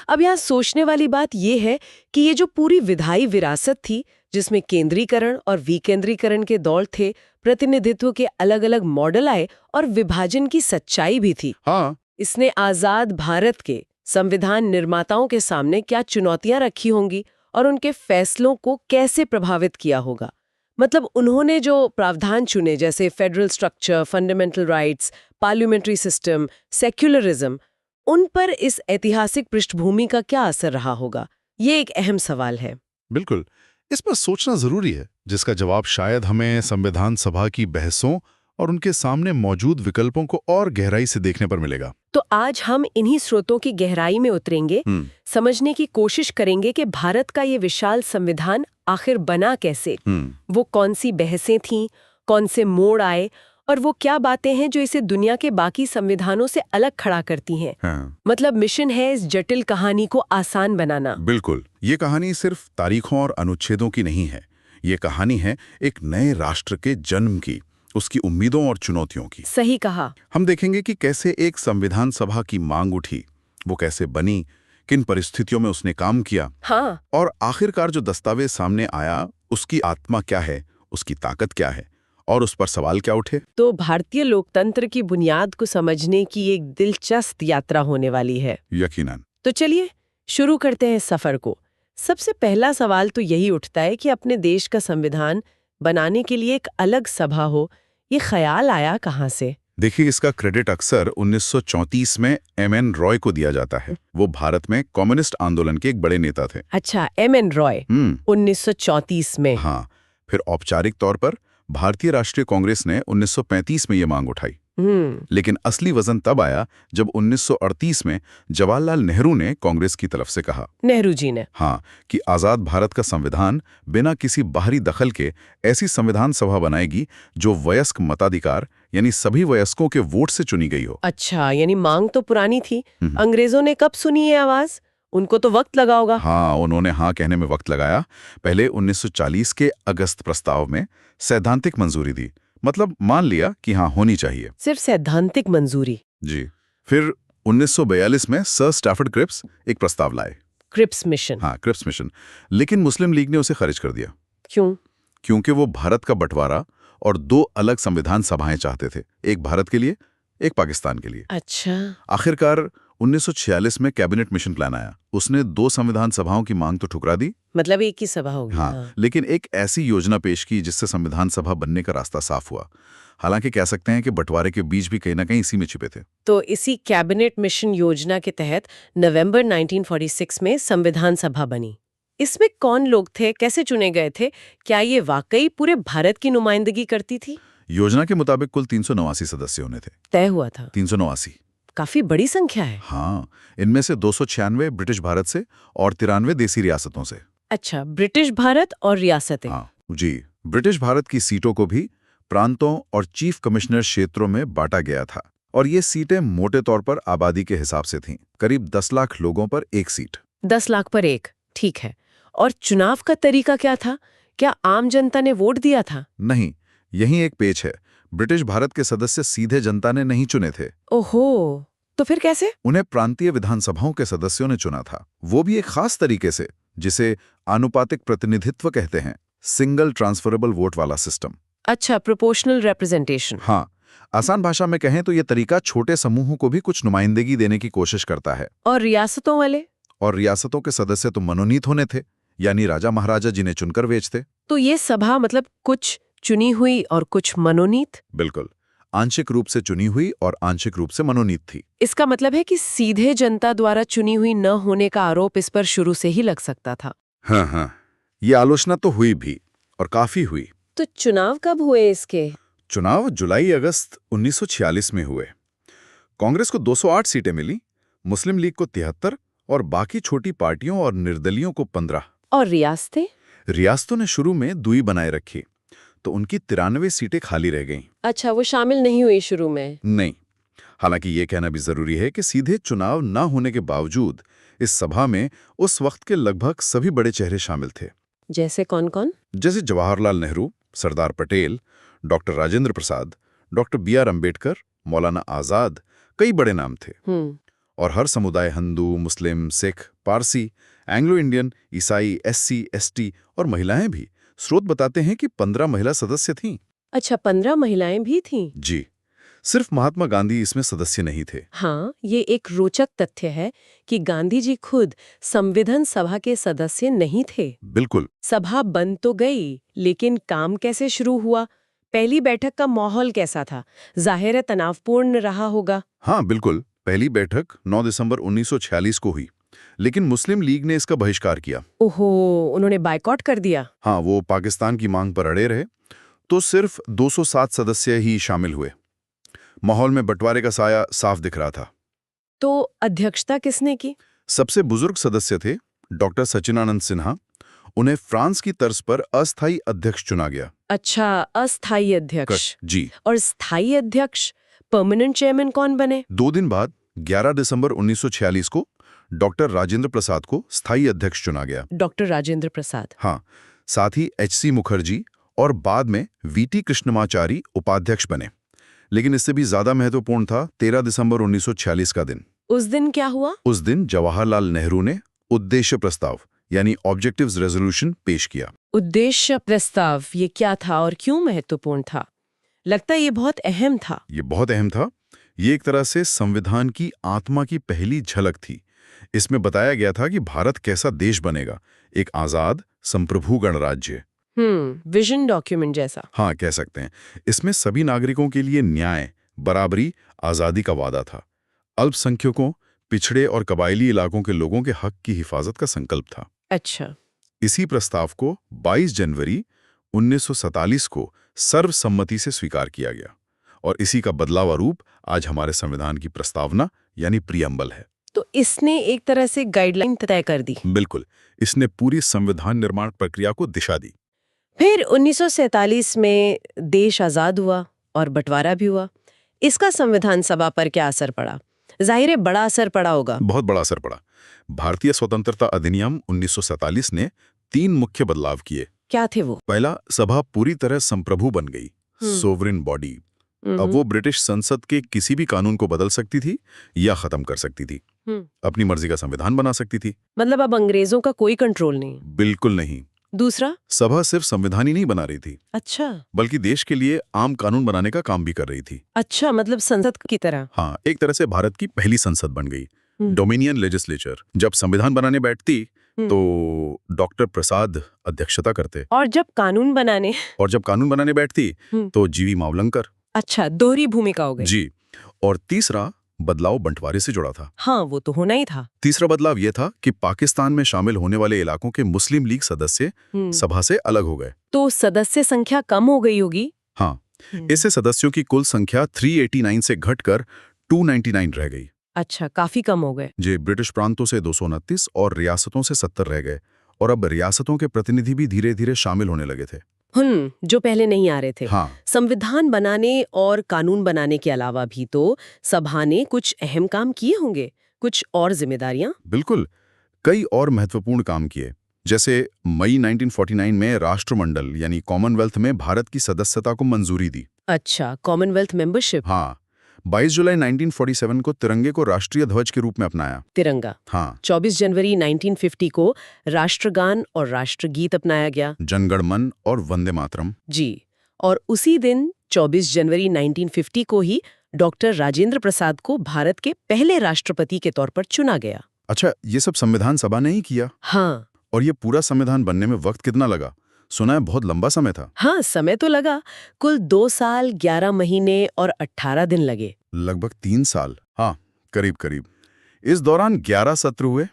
अब यहाँ सोचने वाली बात यह है कि ये जो पूरी विधायी विरासत थी, जिसमें केंद्रीकरण और विकेंद्रीकरण के दौर थे, प्रतिनिधित्व के अलग अलग मॉडल आए और विभाजन की सच्चाई भी थी। हाँ, इसने आजाद भारत के संविधान निर्माताओं के सामने क्या चुनौतियां रखी होंगी और उनके फैसलों को कैसे प्रभावित किया होगा। मतलब उन्होंने जो प्रावधान चुने, जैसे federal structure, fundamental rights, parliamentary system, secularism, उन पर इस ऐतिहासिक पृष्ठभूमि का क्या असर रहा होगा, ये एक अहम सवाल है। बिल्कुल, इस पर सोचना जरूरी है, जिसका जवाब शायद हमें संविधान सभा की बहसों और उनके सामने मौजूद विकल्पों को और गहराई से देखने पर मिलेगा। तो आज हम इन्हीं स्रोतों की गहराई में उतरेंगे, समझने की कोशिश करेंगे कि भारत का ये विशाल संविधान आखिर बना कैसे, वो कौन सी बहसें थीं, कौन से मोड़ आए और वो क्या बातें हैं जो इसे दुनिया के बाकी संविधानों से अलग खड़ा करती हैं। मतलब मिशन है इस जटिल कहानी को आसान बनाना। बिल्कुल, ये कहानी सिर्फ तारीखों और अनुच्छेदों की नहीं है, ये कहानी है एक नए राष्ट्र के जन्म की, उसकी उम्मीदों और चुनौतियों की। सही कहा। हम देखेंगे कि कैसे एक संविधान सभा की मांग उठी, वो कैसे बनी, किन परिस्थितियों में उसने काम किया, हाँ, और आखिरकार जो दस्तावेज सामने आया उसकी आत्मा क्या है, उसकी ताकत क्या है और उस पर सवाल क्या उठे। तो भारतीय लोकतंत्र की बुनियाद को समझने की एक दिलचस्प यात्रा होने वाली है। यकीनन। तो चलिए शुरू करते हैं सफर को। सबसे पहला सवाल तो यही उठता है कि अपने देश का संविधान बनाने के लिए एक अलग सभा हो, ये ख्याल आया कहाँ से? देखिए, इसका क्रेडिट अक्सर 1934 में M.N. रॉय को दिया जाता है। वो भारत में कम्युनिस्ट आंदोलन के एक बड़े नेता थे। अच्छा, M.N. रॉय 1934 में। हाँ, फिर औपचारिक तौर पर भारतीय राष्ट्रीय कांग्रेस ने 1935 में ये मांग उठाई। लेकिन असली वजन तब आया जब 1938 में जवाहरलाल नेहरू ने कांग्रेस की तरफ से कहा, नेहरू जी ने, हाँ, कि आजाद भारत का संविधान बिना किसी बाहरी दखल के ऐसी संविधान सभा बनाएगी जो वयस्क मताधिकार यानी सभी वयस्कों के वोट से चुनी गई हो। अच्छा, यानी मांग तो पुरानी थी, अंग्रेजों ने कब सुनी ये आवाज? उनको तो वक्त लगा होगा। हाँ, उन्होंने हाँ कहने में वक्त लगाया। पहले 1940 के अगस्त प्रस्ताव में सैद्धांतिक मंजूरी दी, मतलब मान लिया कि हाँ होनी चाहिए। सिर्फ सैद्धांतिक मंजूरी? जी। फिर 1942 में सर स्टैफर्ड क्रिप्स एक प्रस्ताव लाए, क्रिप्स मिशन। हाँ, क्रिप्स मिशन। लेकिन मुस्लिम लीग ने उसे खारिज कर दिया। क्यों? क्योंकि वो भारत का बंटवारा और दो अलग संविधान सभाएं चाहते थे, एक भारत के लिए, एक पाकिस्तान के लिए। अच्छा। आखिरकार 1946 में कैबिनेट मिशन प्लान आया, उसने दो संविधान सभाओं की मांग तो ठुकरा दी। मतलब एक ही सभा होगी। हाँ, लेकिन एक ऐसी योजना पेश की जिससे संविधान सभा बनने का रास्ता साफ हुआ। हालांकि कह सकते हैं कि बंटवारे के बीज भी कहीं ना कहीं इसी में छिपे थे। तो इसी कैबिनेट मिशन योजना के तहत नवंबर 1946 में संविधान सभा बनी। इसमें कौन लोग थे, कैसे चुने गए थे, क्या ये वाकई पूरे भारत की नुमाइंदगी करती थी? योजना के मुताबिक कुल 389 सदस्य होने थे। तय हुआ था 389। काफी बड़ी संख्या है। हाँ, इनमें से 296 ब्रिटिश भारत से और 93 देसी रियासतों से। अच्छा, ब्रिटिश भारत और रियासतें। हाँ जी, ब्रिटिश भारत की सीटों को भी प्रांतों और चीफ कमिश्नर क्षेत्रों में बांटा गया था और ये सीटें मोटे तौर पर आबादी के हिसाब से थीं। करीब 10 लाख लोगों पर एक सीट। 10 लाख पर एक, ठीक है। और चुनाव का तरीका क्या था? क्या आम जनता ने वोट दिया था? नहीं, यही एक पेच है। ब्रिटिश भारत के सदस्य सीधे जनता ने नहीं चुने थे। ओहो, तो फिर कैसे? उन्हें प्रांतीय विधानसभाओं के सदस्यों ने चुना था, वो भी एक खास तरीके से, जिसे आनुपातिक प्रतिनिधित्व कहते हैं, सिंगल ट्रांसफरेबल वोट वाला सिस्टम। अच्छा, प्रोपोर्शनल रिप्रेजेंटेशन। हाँ, आसान भाषा में कहें तो ये तरीका छोटे समूहों को भी कुछ नुमाइंदगी देने की कोशिश करता है। और रियासतों वाले? और रियासतों के सदस्य तो मनोनीत होने थे, यानी राजा महाराजा जिन्हें चुनकर भेजते। तो ये सभा मतलब कुछ चुनी हुई और कुछ मनोनीत? बिल्कुल, आंशिक रूप से चुनी हुई और आंशिक रूप से मनोनीत थी। इसका मतलब है कि सीधे जनता द्वारा चुनी हुई न होने का आरोप इस पर शुरू से ही लग सकता था। हाँ, ये आलोचना तो हुई भी, और काफी हुई। तो चुनाव कब हुए इसके? चुनाव जुलाई-अगस्त 1946 में हुए। कांग्रेस को 208 सीटें मिली, मुस्लिम लीग को 73 और बाकी छोटी पार्टियों और निर्दलियों को 15। और रियासतें? रियासतों ने शुरू में दुई बनाए रखी, तो उनकी 93 सीटें खाली रह गईं। अच्छा, वो शामिल नहीं हुई शुरू में? नहीं। हालांकि ये कहना भी जरूरी है कि सीधे चुनाव न होने के बावजूद इस सभा में उस वक्त के लगभग सभी बड़े चेहरे शामिल थे। जैसे कौन कौन? जैसे Jawaharlal Nehru, Sardar Patel, doctor Rajendra Prasad, doctor BR Ambedkar, Maulana Azad, कई बड़े नाम थे। और हर समुदाय, हिंदू, मुस्लिम, सिख, पारसी, एंग्लो इंडियन, ईसाई, SC, ST और महिलाएं भी। स्रोत बताते हैं कि 15 महिला सदस्य थीं। अच्छा, 15 महिलाएं भी थीं? जी, सिर्फ महात्मा गांधी इसमें सदस्य नहीं थे। हाँ, ये एक रोचक तथ्य है कि गांधी जी खुद संविधान सभा के सदस्य नहीं थे। बिल्कुल। सभा बंद तो गई, लेकिन काम कैसे शुरू हुआ? पहली बैठक का माहौल कैसा था? जाहिर है तनावपूर्ण रहा होगा। हाँ, बिल्कुल। पहली बैठक 9 दिसंबर 1946 को हुई, लेकिन मुस्लिम लीग ने इसका बहिष्कार किया। ओहो, उन्होंने बायकॉट कर दिया। हाँ, वो पाकिस्तान की मांग पर अड़े रहे, तो सिर्फ 207 सदस्य ही शामिल हुए। माहौल में बंटवारे का साया साफ दिख रहा था। तो अध्यक्षता किसने की? सबसे बुजुर्ग सदस्य थे डॉक्टर सचिनानंद सिन्हा। उन्हें फ्रांस की तर्ज पर अस्थायी अध्यक्ष चुना गया। अच्छा, अस्थायी अध्यक्ष। जी। और स्थायी अध्यक्ष, परमानेंट चेयरमैन कौन बने? 2 दिन बाद 11 दिसंबर 1946 को डॉक्टर राजेंद्र प्रसाद को स्थायी अध्यक्ष चुना गया। डॉक्टर राजेंद्र प्रसाद। हाँ, साथ ही HC मुखर्जी और बाद में VT कृष्णमाचारी उपाध्यक्ष बने। लेकिन इससे भी ज्यादा महत्वपूर्ण था 13 दिसंबर 1946 का दिन। उस दिन क्या हुआ? उस दिन जवाहरलाल नेहरू ने उद्देश्य प्रस्ताव यानी ऑब्जेक्टिव्स रेजोल्यूशन पेश किया। उद्देश्य प्रस्ताव, ये क्या था और क्यों महत्वपूर्ण था? लगता है ये बहुत अहम था। ये बहुत अहम था। ये एक तरह से संविधान की आत्मा की पहली झलक थी। इसमें बताया गया था कि भारत कैसा देश बनेगा, एक आजाद संप्रभु गणराज्य। विजन डॉक्यूमेंट जैसा। हाँ, कह सकते हैं। इसमें सभी नागरिकों के लिए न्याय, बराबरी, आजादी का वादा था। अल्पसंख्यकों, पिछड़े और कबायली इलाकों के लोगों के हक की हिफाजत का संकल्प था। अच्छा। इसी प्रस्ताव को 22 जनवरी 1947 को सर्वसम्मति से स्वीकार किया गया और इसी का बदलावा रूप आज हमारे संविधान की प्रस्तावना यानी प्रीएम्बल है। तो इसने एक तरह से गाइडलाइन तय कर दी। बिल्कुल, इसने पूरी संविधान निर्माण प्रक्रिया को दिशा दी। फिर 1947 में देश आजाद हुआ और बंटवारा भी हुआ। इसका संविधान सभा पर क्या असर पड़ा? जाहिर है बड़ा असर पड़ा होगा। बहुत बड़ा असर पड़ा। भारतीय स्वतंत्रता अधिनियम 1947 ने 3 मुख्य बदलाव किए। क्या थे वो? पहला, सभा पूरी तरह संप्रभु बन गई, सोवरेन बॉडी। अब वो ब्रिटिश संसद के किसी भी कानून को बदल सकती थी या खत्म कर सकती थी। अपनी मर्जी का संविधान बना सकती थी। मतलब अब अंग्रेजों का कोई कंट्रोल नहीं? बिल्कुल नहीं। दूसरा, सभा सिर्फ संविधान ही नहीं बना रही थी। अच्छा। बल्कि देश के लिए आम कानून बनाने का काम भी कर रही थी। अच्छा, मतलब संसद की तरह। हाँ, एक तरह से भारत की पहली संसद बन गई, डोमिनियन लेजिस्लेचर। जब संविधान बनाने बैठती तो डॉक्टर प्रसाद अध्यक्षता करते और जब कानून बनाने बैठती तो GV मावलंकर। अच्छा, दोहरी भूमिका हो गई। जी। और तीसरा बदलाव बंटवारे से जुड़ा था। हाँ, वो तो होना ही था। तीसरा बदलाव यह था कि पाकिस्तान में शामिल होने वाले इलाकों के मुस्लिम लीग सदस्य सभा से अलग हो गए। तो सदस्य संख्या कम हो गई होगी। हाँ, इससे सदस्यों की कुल संख्या 389 से घटकर 299 रह गई। अच्छा, काफी कम हो गए। जी, ब्रिटिश प्रांतों से 229 और रियासतों से 70 रह गए। और अब रियासतों के प्रतिनिधि भी धीरे धीरे शामिल होने लगे थे। जो पहले नहीं आ रहे थे। हाँ। संविधान बनाने और कानून बनाने के अलावा भी तो सभा ने कुछ अहम काम किए होंगे, कुछ और जिम्मेदारियां। बिल्कुल, कई और महत्वपूर्ण काम किए। जैसे मई 1949 में राष्ट्रमंडल यानी कॉमनवेल्थ में भारत की सदस्यता को मंजूरी दी। अच्छा, कॉमनवेल्थ मेंबरशिप। हाँ। 22 जुलाई 1947 को तिरंगे को राष्ट्रीय ध्वज के रूप में अपनाया। तिरंगा। हाँ। 24 जनवरी 1950 को राष्ट्रगान और राष्ट्रगीत अपनाया गया, जनगण मन और वंदे मातरम। जी। और उसी दिन 24 जनवरी 1950 को ही डॉक्टर राजेंद्र प्रसाद को भारत के पहले राष्ट्रपति के तौर पर चुना गया। अच्छा, ये सब संविधान सभा ने ही किया? हाँ। और ये पूरा संविधान बनने में वक्त कितना लगा? सुना है बहुत लंबा समय था। हाँ, समय तो लगा। कुल 2 साल 11 महीने और 18 दिन लगे। लगभग 3 साल। हाँ, करीब करीब। इस दौरान 11 सत्र हुए।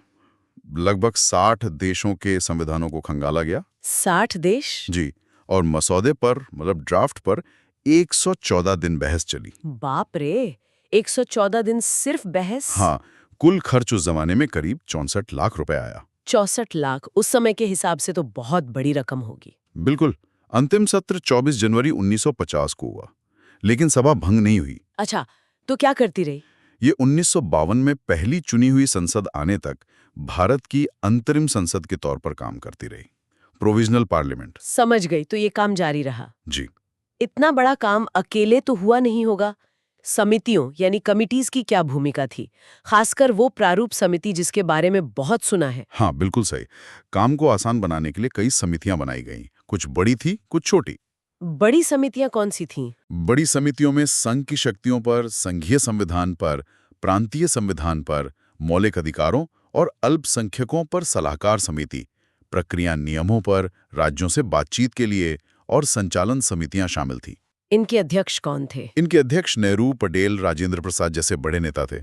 लगभग 60 देशों के संविधानों को खंगाला गया। 60 देश? जी। और मसौदे पर मतलब ड्राफ्ट पर 114 दिन बहस चली। बाप रे, 114 दिन सिर्फ बहस? हाँ, कुल खर्च उस जमाने में करीब 64 लाख रुपए आया। 64 लाख उस समय के हिसाब से तो बहुत बड़ी रकम होगी। बिल्कुल। अंतिम सत्र 24 जनवरी 1950 को हुआ, लेकिन सभा भंग नहीं हुई। अच्छा, तो क्या करती रही? ये 1952 में पहली चुनी हुई संसद आने तक भारत की अंतरिम संसद के तौर पर काम करती रही, प्रोविजनल पार्लियामेंट। समझ गई, तो ये काम जारी रहा। जी। इतना बड़ा काम अकेले तो हुआ नहीं होगा। समितियों यानी कमिटीज की क्या भूमिका थी, खासकर वो प्रारूप समिति जिसके बारे में बहुत सुना है? हाँ, बिल्कुल सही। काम को आसान बनाने के लिए कई समितियां बनाई गईं। कुछ बड़ी थी, कुछ छोटी। बड़ी समितियां कौन सी थीं? बड़ी समितियों में संघ की शक्तियों पर, संघीय संविधान पर, प्रांतीय संविधान पर, मौलिक अधिकारों और अल्पसंख्यकों पर सलाहकार समिति, प्रक्रिया नियमों पर, राज्यों से बातचीत के लिए और संचालन समितियां शामिल थी। इनके अध्यक्ष कौन थे? इनके अध्यक्ष नेहरू, पटेल, राजेंद्र प्रसाद जैसे बड़े नेता थे।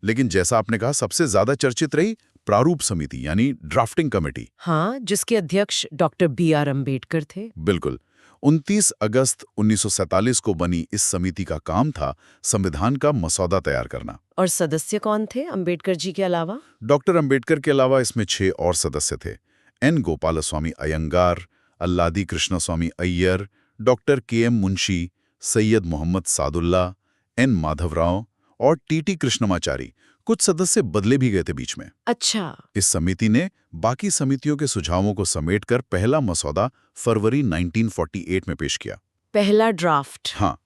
लेकिन जैसा आपने कहा, सबसे ज्यादा चर्चित रही प्रारूप समिति यानी ड्राफ्टिंग कमेटी। हाँ, जिसके अध्यक्ष डॉक्टर B.R. अम्बेडकर थे। बिल्कुल। 29 अगस्त 1947 को बनी इस समिति का काम था संविधान का मसौदा तैयार करना। और सदस्य कौन थे अम्बेडकर जी के अलावा? डॉक्टर अम्बेडकर के अलावा इसमें 6 और सदस्य थे। N. Gopalaswami Ayyangar, Alladi Krishnaswami Iyer, doctor K.M. Munshi, Syed Muhammad Saadulla, N. Madhavrao और T.T. कृष्णमाचारी। कुछ सदस्य बदले भी गए थे बीच में। अच्छा। इस समिति ने बाकी समितियों के सुझावों को समेटकर पहला मसौदा फरवरी 1948 में पेश किया। पहला ड्राफ्ट। हाँ।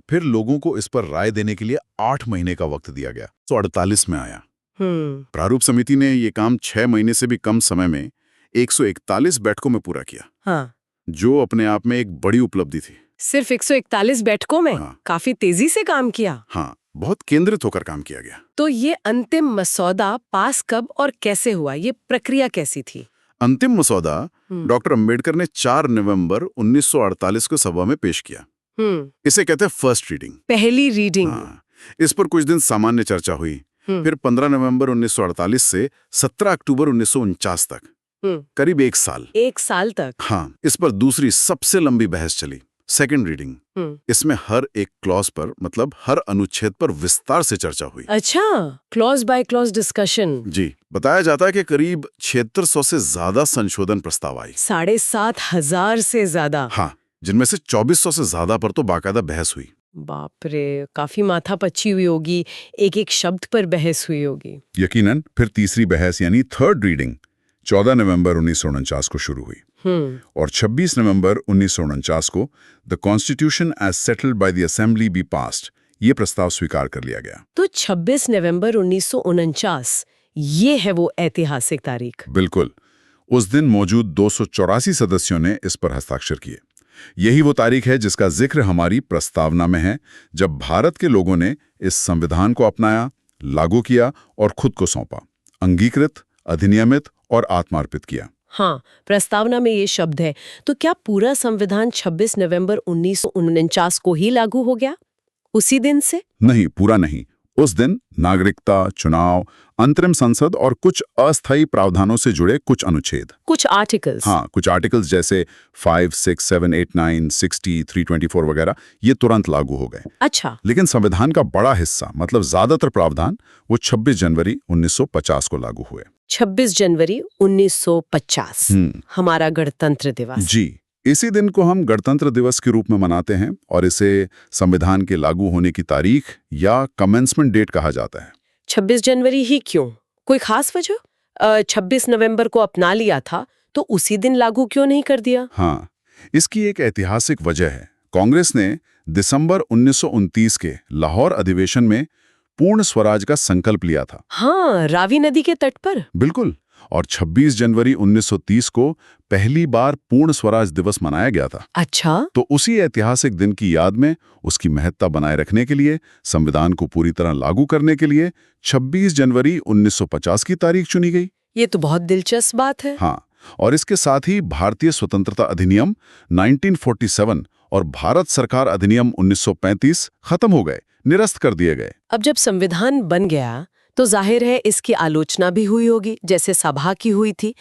फिर लोगों को इस पर राय देने के लिए 8 महीने का वक्त दिया गया। 1948 में आया। प्रारूप समिति ने ये काम 6 महीने से भी कम समय में 141 बैठकों में पूरा किया। हाँ। जो अपने आप में एक बड़ी उपलब्धि थी। सिर्फ 141 बैठकों में? हाँ। काफी तेजी से काम किया। हाँ, बहुत केंद्रित होकर काम किया गया। तो ये अंतिम मसौदा पास कब और कैसे हुआ, ये प्रक्रिया कैसी थी? अंतिम मसौदा डॉक्टर अंबेडकर ने 4 नवंबर 1948 को सभा में पेश किया। इसे कहते हैं फर्स्ट रीडिंग, पहली रीडिंग। हाँ। इस पर कुछ दिन सामान्य चर्चा हुई। फिर 15 नवंबर 1948 से 17 अक्टूबर 1949 तक, करीब 1 साल। 1 साल तक? हाँ। इस पर दूसरी सबसे लंबी बहस चली, सेकेंड रीडिंग। इसमें हर एक क्लॉज पर, मतलब हर अनुच्छेद पर विस्तार से चर्चा हुई। अच्छा, क्लॉज बाय क्लॉज डिस्कशन। जी। बताया जाता है कि करीब 7600 से ज्यादा संशोधन प्रस्ताव आई। 7,500 से ज्यादा? हाँ, जिनमें से 2400 से ज्यादा पर तो बाकायदा बहस हुई। बाप रे, काफी माथापच्ची हुई होगी, एक एक शब्द पर बहस हुई होगी। यकीनन। फिर तीसरी बहस यानी थर्ड रीडिंग 14 नवंबर 1949 को शुरू हुई और 26 नवंबर 1949 को the constitution as settled by the assembly be passed, ये प्रस्ताव स्वीकार कर लिया गया। तो 26 नवंबर 1949 ये है वो ऐतिहासिक तारीख? बिल्कुल। उस दिन मौजूद 284 सदस्यों ने इस पर हस्ताक्षर किए। यही वो तारीख है जिसका जिक्र हमारी प्रस्तावना में है, जब भारत के लोगों ने इस संविधान को अपनाया, लागू किया और खुद को सौंपा, अंगीकृत, अधिनियमित और आत्मार्पित किया। हाँ, प्रस्तावना में ये शब्द है। तो क्या पूरा संविधान 26 नवंबर 1949 को ही लागू हो गया, उसी दिन से? नहीं, पूरा नहीं। उस दिन नागरिकता, चुनाव, अंतरिम संसद और कुछ अस्थायी प्रावधानों से जुड़े कुछ अनुच्छेद, कुछ आर्टिकल्स। हाँ, कुछ आर्टिकल्स जैसे 5, 6, 7, 8, 9, 60, 324 वगैरह, ये तुरंत लागू हो गए। अच्छा। लेकिन संविधान का बड़ा हिस्सा, मतलब ज्यादातर प्रावधान, वो 26 जनवरी 1950 को लागू हुए। 26 जनवरी 1950, हमारा गणतंत्र दिवस। जी। इसी दिन को हम गणतंत्र दिवस के रूप में मनाते हैं और इसे संविधान के लागू होने की तारीख या कमेंसमेंट डेट कहा जाता है। 26 जनवरी ही क्यों? कोई खास वजह? 26 नवंबर को अपना लिया था तो उसी दिन लागू क्यों नहीं कर दिया? हाँ, इसकी एक ऐतिहासिक वजह है। कांग्रेस ने दिसंबर 1929 के लाहौर अधिवेशन में पूर्ण स्वराज का संकल्प लिया था। हाँ, रावी नदी के तट पर। बिल्कुल। और 26 जनवरी 1930 को पहली बार पूर्ण स्वराज दिवस मनाया गया था। अच्छा। तो उसी ऐतिहासिक दिन की याद में, उसकी महत्ता बनाए रखने के लिए, संविधान को पूरी तरह लागू करने के लिए 26 जनवरी 1950 की तारीख चुनी गई। ये तो बहुत दिलचस्प बात है। हाँ, और इसके साथ ही भारतीय स्वतंत्रता अधिनियम 1947 और भारत सरकार अधिनियम 1935 खत्म हो गए, निरस्त कर दिए गए। अब जब संविधान बन गया तो जाहिर है इसकी आलोचना भी हुई होगी, जैसे सभा की हुई थी।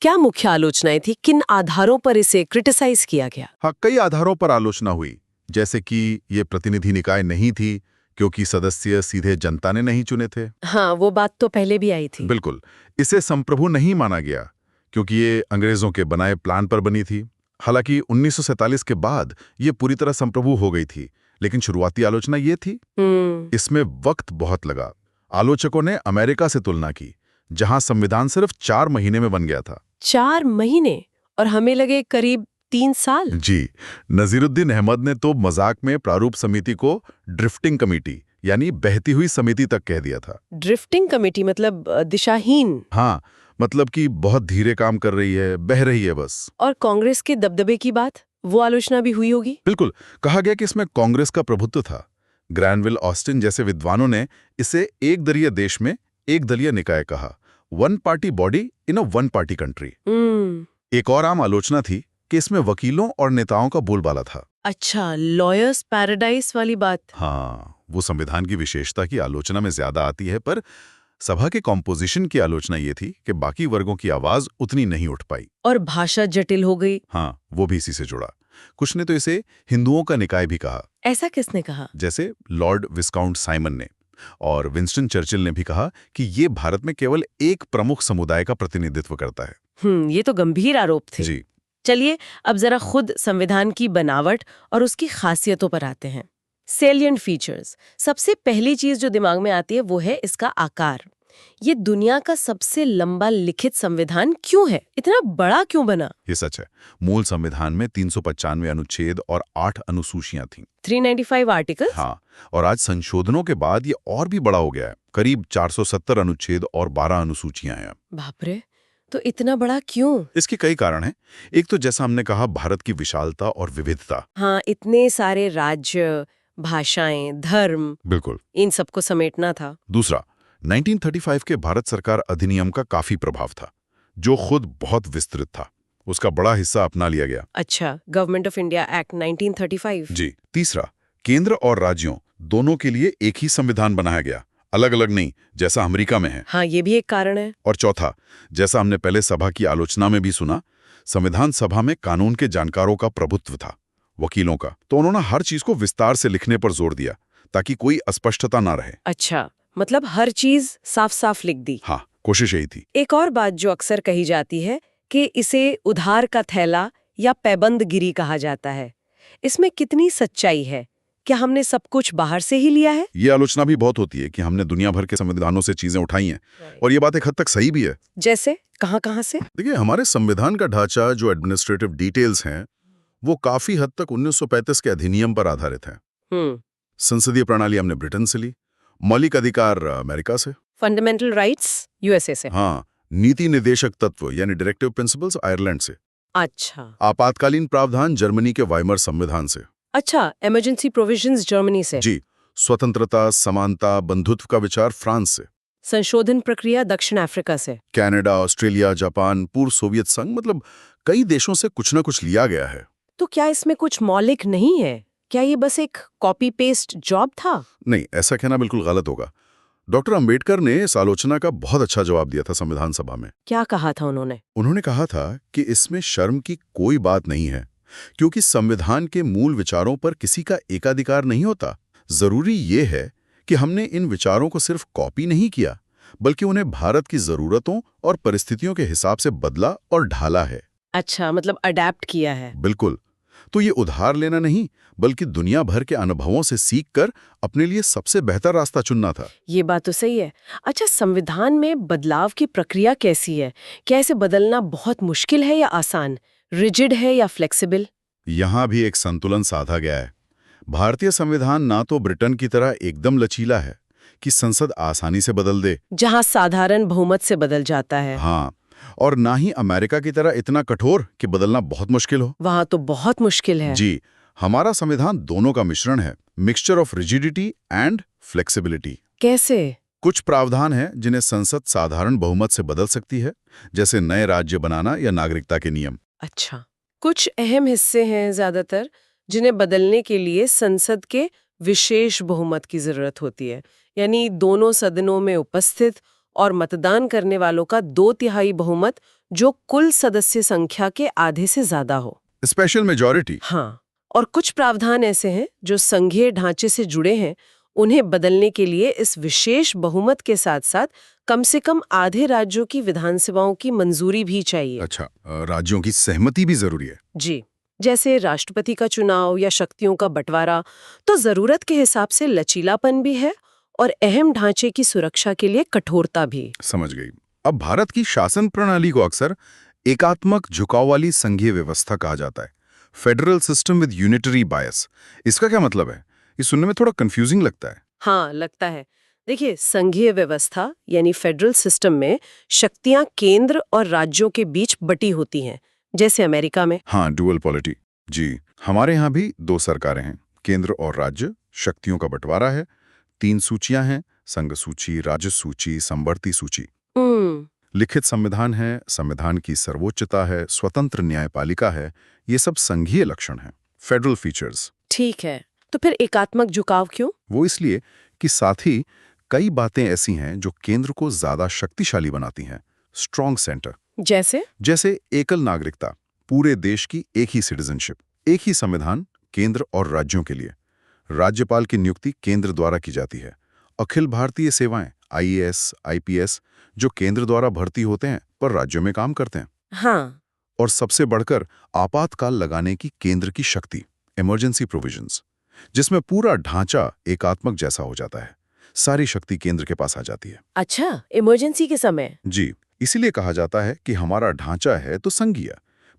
क्या मुख्य आलोचनाएं थी? किन आधारों पर इसे क्रिटिसाइज किया गया? हाँ, कई आधारों पर आलोचना हुई, जैसे कि ये प्रतिनिधि निकाय नहीं थी, क्योंकि सदस्य सीधे जनता ने नहीं चुने थे। हाँ, वो बात तो पहले भी आई थी। बिल्कुल। इसे संप्रभु नहीं माना गया क्योंकि ये अंग्रेजों के बनाए प्लान पर बनी थी। हालांकि 1947 के बाद ये पूरी तरह संप्रभु हो गई थी, लेकिन शुरुआती आलोचना ये थी। इसमें वक्त बहुत लगा। आलोचकों ने अमेरिका से तुलना की, जहां संविधान सिर्फ 4 महीने में बन गया था। 4 महीने? और हमें लगे करीब 3 साल। जी। नजीरुद्दीन अहमद ने तो मजाक में प्रारूप समिति को ड्रिफ्टिंग कमेटी यानी बहती हुई समिति तक कह दिया था। ड्रिफ्टिंग कमेटी मतलब दिशाहीन। हाँ, मतलब कि बहुत धीरे काम कर रही है, बह रही है बस। और कांग्रेस के दबदबे की बात, वो आलोचना भी हुई होगी। बिल्कुल। कहा गया कि इसमें कांग्रेस का प्रभुत्व था। ग्रैनविल ऑस्टिन जैसे विद्वानों ने इसे एक दलीय देश में एक दलीय निकाय कहा, one party body in a one party country. एक और आम आलोचना थी कि इसमें वकीलों और नेताओं का बोलबाला था। अच्छा, लॉयर्स पैराडाइज वाली बात। हाँ, वो संविधान की विशेषता की आलोचना में ज्यादा आती है, पर सभा के कॉम्पोजिशन की आलोचना ये थी कि बाकी वर्गों की आवाज उतनी नहीं उठ पाई और भाषा जटिल हो गई। हाँ, वो भी इसी से जुड़ा। कुछ ने तो इसे हिंदुओं का निकाय भी कहा। ऐसा किसने कहा? जैसे लॉर्ड विस्काउंट साइमन ने, और विंस्टन चर्चिल ने भी कहा कि ये भारत में केवल एक प्रमुख समुदाय का प्रतिनिधित्व करता है। ये तो गंभीर आरोप थे। जी। चलिए अब जरा खुद संविधान की बनावट और उसकी खासियतों पर आते हैं। Salient features. सबसे पहली चीज जो दिमाग में आती है वो है इसका आकार। ये दुनिया का सबसे लंबा लिखित संविधान क्यों है? इतना बड़ा क्यों बना? ये सच है। मूल संविधान में 395 अनुच्छेद और 8 अनुसूचियां थीं। 395 आर्टिकल। हाँ, और आज संशोधनों के बाद ये और भी बड़ा हो गया है। करीब 470 अनुच्छेद और 12 अनुसूचियां हैं। बाप रे, तो इतना बड़ा क्यों? इसके कई कारण हैं। एक तो जैसा हमने कहा, भारत की विशालता और विविधता। हाँ, इतने सारे राज्य, भाषाएं, धर्म, बिल्कुल, इन सबको समेटना था। दूसरा, 1935 के भारत सरकार अधिनियम का काफी प्रभाव था, जो खुद बहुत विस्तृत था। उसका बड़ा हिस्सा अपना लिया गया। अच्छा, गवर्नमेंट ऑफ इंडिया एक्ट 1935। जी। तीसरा, केंद्र और राज्यों दोनों के लिए एक ही संविधान बनाया गया, अलग अलग नहीं, जैसा अमेरिका में है। हाँ, ये भी एक कारण है। और चौथा, जैसा हमने पहले सभा की आलोचना में भी सुना, संविधान सभा में कानून के जानकारों का प्रभुत्व था, वकीलों का। तो उन्होंने हर चीज को विस्तार से लिखने पर जोर दिया ताकि कोई अस्पष्टता ना रहे। अच्छा, मतलब हर चीज साफ साफ लिख दी। हाँ, कोशिश यही थी। एक और बात जो अक्सर कही जाती है कि इसे उधार का थैला या पैबंदगिरी कहा जाता है। इसमें कितनी सच्चाई है? क्या हमने सब कुछ बाहर से ही लिया है? ये आलोचना भी बहुत होती है कि हमने दुनिया भर के संविधानों से चीजें उठाई हैं, और ये बात एक हद तक सही भी है। जैसे कहां से? देखिए, हमारे संविधान का ढांचा, जो एडमिनिस्ट्रेटिव डिटेल्स हैं, वो काफी हद तक 1935 के अधिनियम पर आधारित है। संसदीय प्रणाली हमने ब्रिटेन से ली, मौलिक अधिकार अमेरिका से, फंडामेंटल राइट्स यूएसए से। हाँ, नीति निर्देशक तत्व यानी डायरेक्टिव प्रिंसिपल्स आयरलैंड से। अच्छा। आपातकालीन प्रावधान जर्मनी के वाइमर संविधान से। अच्छा, इमरजेंसी प्रोविजंस जर्मनी से। जी। स्वतंत्रता, समानता, बंधुत्व का विचार फ्रांस से। संशोधन प्रक्रिया दक्षिण अफ्रीका से। कनाडा, ऑस्ट्रेलिया, जापान, पूर्व सोवियत संघ, मतलब कई देशों से कुछ न कुछ लिया गया है। तो क्या इसमें कुछ मौलिक नहीं है? क्या ये बस एक कॉपी पेस्ट जॉब था? नहीं, ऐसा कहना बिल्कुल गलत होगा। डॉक्टर अंबेडकर ने इस आलोचना का बहुत अच्छा जवाब दिया था संविधान सभा में। क्या कहा था उन्होंने? उन्होंने कहा था कि इसमें शर्म की कोई बात नहीं है, क्योंकि संविधान के मूल विचारों पर किसी का एकाधिकार नहीं होता। जरूरी ये है कि हमने इन विचारों को सिर्फ कॉपी नहीं किया, बल्कि उन्हें भारत की जरूरतों और परिस्थितियों के हिसाब से बदला और ढाला है। अच्छा, मतलब अडेप्ट किया है। बिल्कुल। तो ये उधार लेना नहीं, बल्कि दुनिया भर के अनुभवों से सीखकर अपने लिए सबसे बेहतर रास्ता चुनना था। ये बात तो सही है। अच्छा, संविधान में बदलाव की प्रक्रिया कैसी है? क्या इसे बदलना बहुत मुश्किल है या आसान? रिजिड है या फ्लेक्सिबल? यहाँ भी एक संतुलन साधा गया है। भारतीय संविधान ना तो ब्रिटेन की तरह एकदम लचीला है कि संसद आसानी से बदल दे, जहां साधारण बहुमत से बदल जाता है। हाँ, और ना ही अमेरिका की तरह इतना कठोर कि बदलना बहुत मुश्किल हो। वहां तो बहुत मुश्किल है। जी, हमारा संविधान दोनों का मिश्रण है, mixture of rigidity and flexibility. कैसे? कुछ प्रावधान हैं जिन्हें संसद साधारण बहुमत से बदल सकती है, जैसे नए राज्य बनाना या नागरिकता के नियम। अच्छा, कुछ अहम हिस्से हैं ज्यादातर जिन्हें बदलने के लिए संसद के विशेष बहुमत की जरूरत होती है, यानी दोनों सदनों में उपस्थित और मतदान करने वालों का 2/3 बहुमत, जो कुल सदस्य संख्या के आधे से ज्यादा हो। Special majority. हाँ, और कुछ प्रावधान ऐसे हैं जो संघीय ढांचे से जुड़े हैं उन्हें बदलने के लिए इस विशेष बहुमत के साथ साथ कम से कम आधे राज्यों की विधानसभाओं की मंजूरी भी चाहिए। अच्छा, राज्यों की सहमति भी जरूरी है। जी, जैसे राष्ट्रपति का चुनाव या शक्तियों का बंटवारा, तो जरूरत के हिसाब से लचीलापन भी है और अहम ढांचे की सुरक्षा के लिए कठोरता भी। समझ गई। अब भारत की शासन प्रणाली को अक्सर एकात्मक झुकाव वाली संघीय व्यवस्था कहा जाता है, फेडरल सिस्टम विद यूनिटरी बायस। इसका क्या मतलब है? ये सुनने में थोड़ा कंफ्यूजिंग लगता है। हाँ, लगता है। देखिए, संघीय व्यवस्था यानी फेडरल सिस्टम में शक्तियां केंद्र और राज्यों के बीच बटी होती हैं, जैसे अमेरिका में। हाँ, डुअल पॉलिटी। जी, हमारे यहाँ भी 2 सरकारें हैं, केंद्र और राज्य। शक्तियों का बंटवारा है, 3 सूचियां हैं, संघ सूची, राज्य सूची, समवर्ती सूची। लिखित संविधान है, संविधान की सर्वोच्चता है, स्वतंत्र न्यायपालिका है। ये सब संघीय लक्षण हैं, फेडरल फीचर्स। ठीक है, तो फिर एकात्मक झुकाव क्यों? वो इसलिए कि साथ ही कई बातें ऐसी हैं जो केंद्र को ज्यादा शक्तिशाली बनाती हैं, स्ट्रॉन्ग सेंटर। जैसे एकल नागरिकता, पूरे देश की एक ही सिटीजनशिप, एक ही संविधान केंद्र और राज्यों के लिए। राज्यपाल की नियुक्ति केंद्र द्वारा की जाती है। अखिल भारतीय सेवाएं, आईएएस, आईपीएस, जो केंद्र द्वारा भर्ती होते हैं पर राज्यों में काम करते हैं। हाँ, और सबसे बढ़कर आपातकाल लगाने की केंद्र की शक्ति, इमरजेंसी प्रोविजंस, जिसमें पूरा ढांचा एकात्मक जैसा हो जाता है। सारी शक्ति केंद्र के पास आ जाती है। अच्छा, इमरजेंसी के समय। जी, इसीलिए कहा जाता है कि हमारा ढांचा है तो संघीय,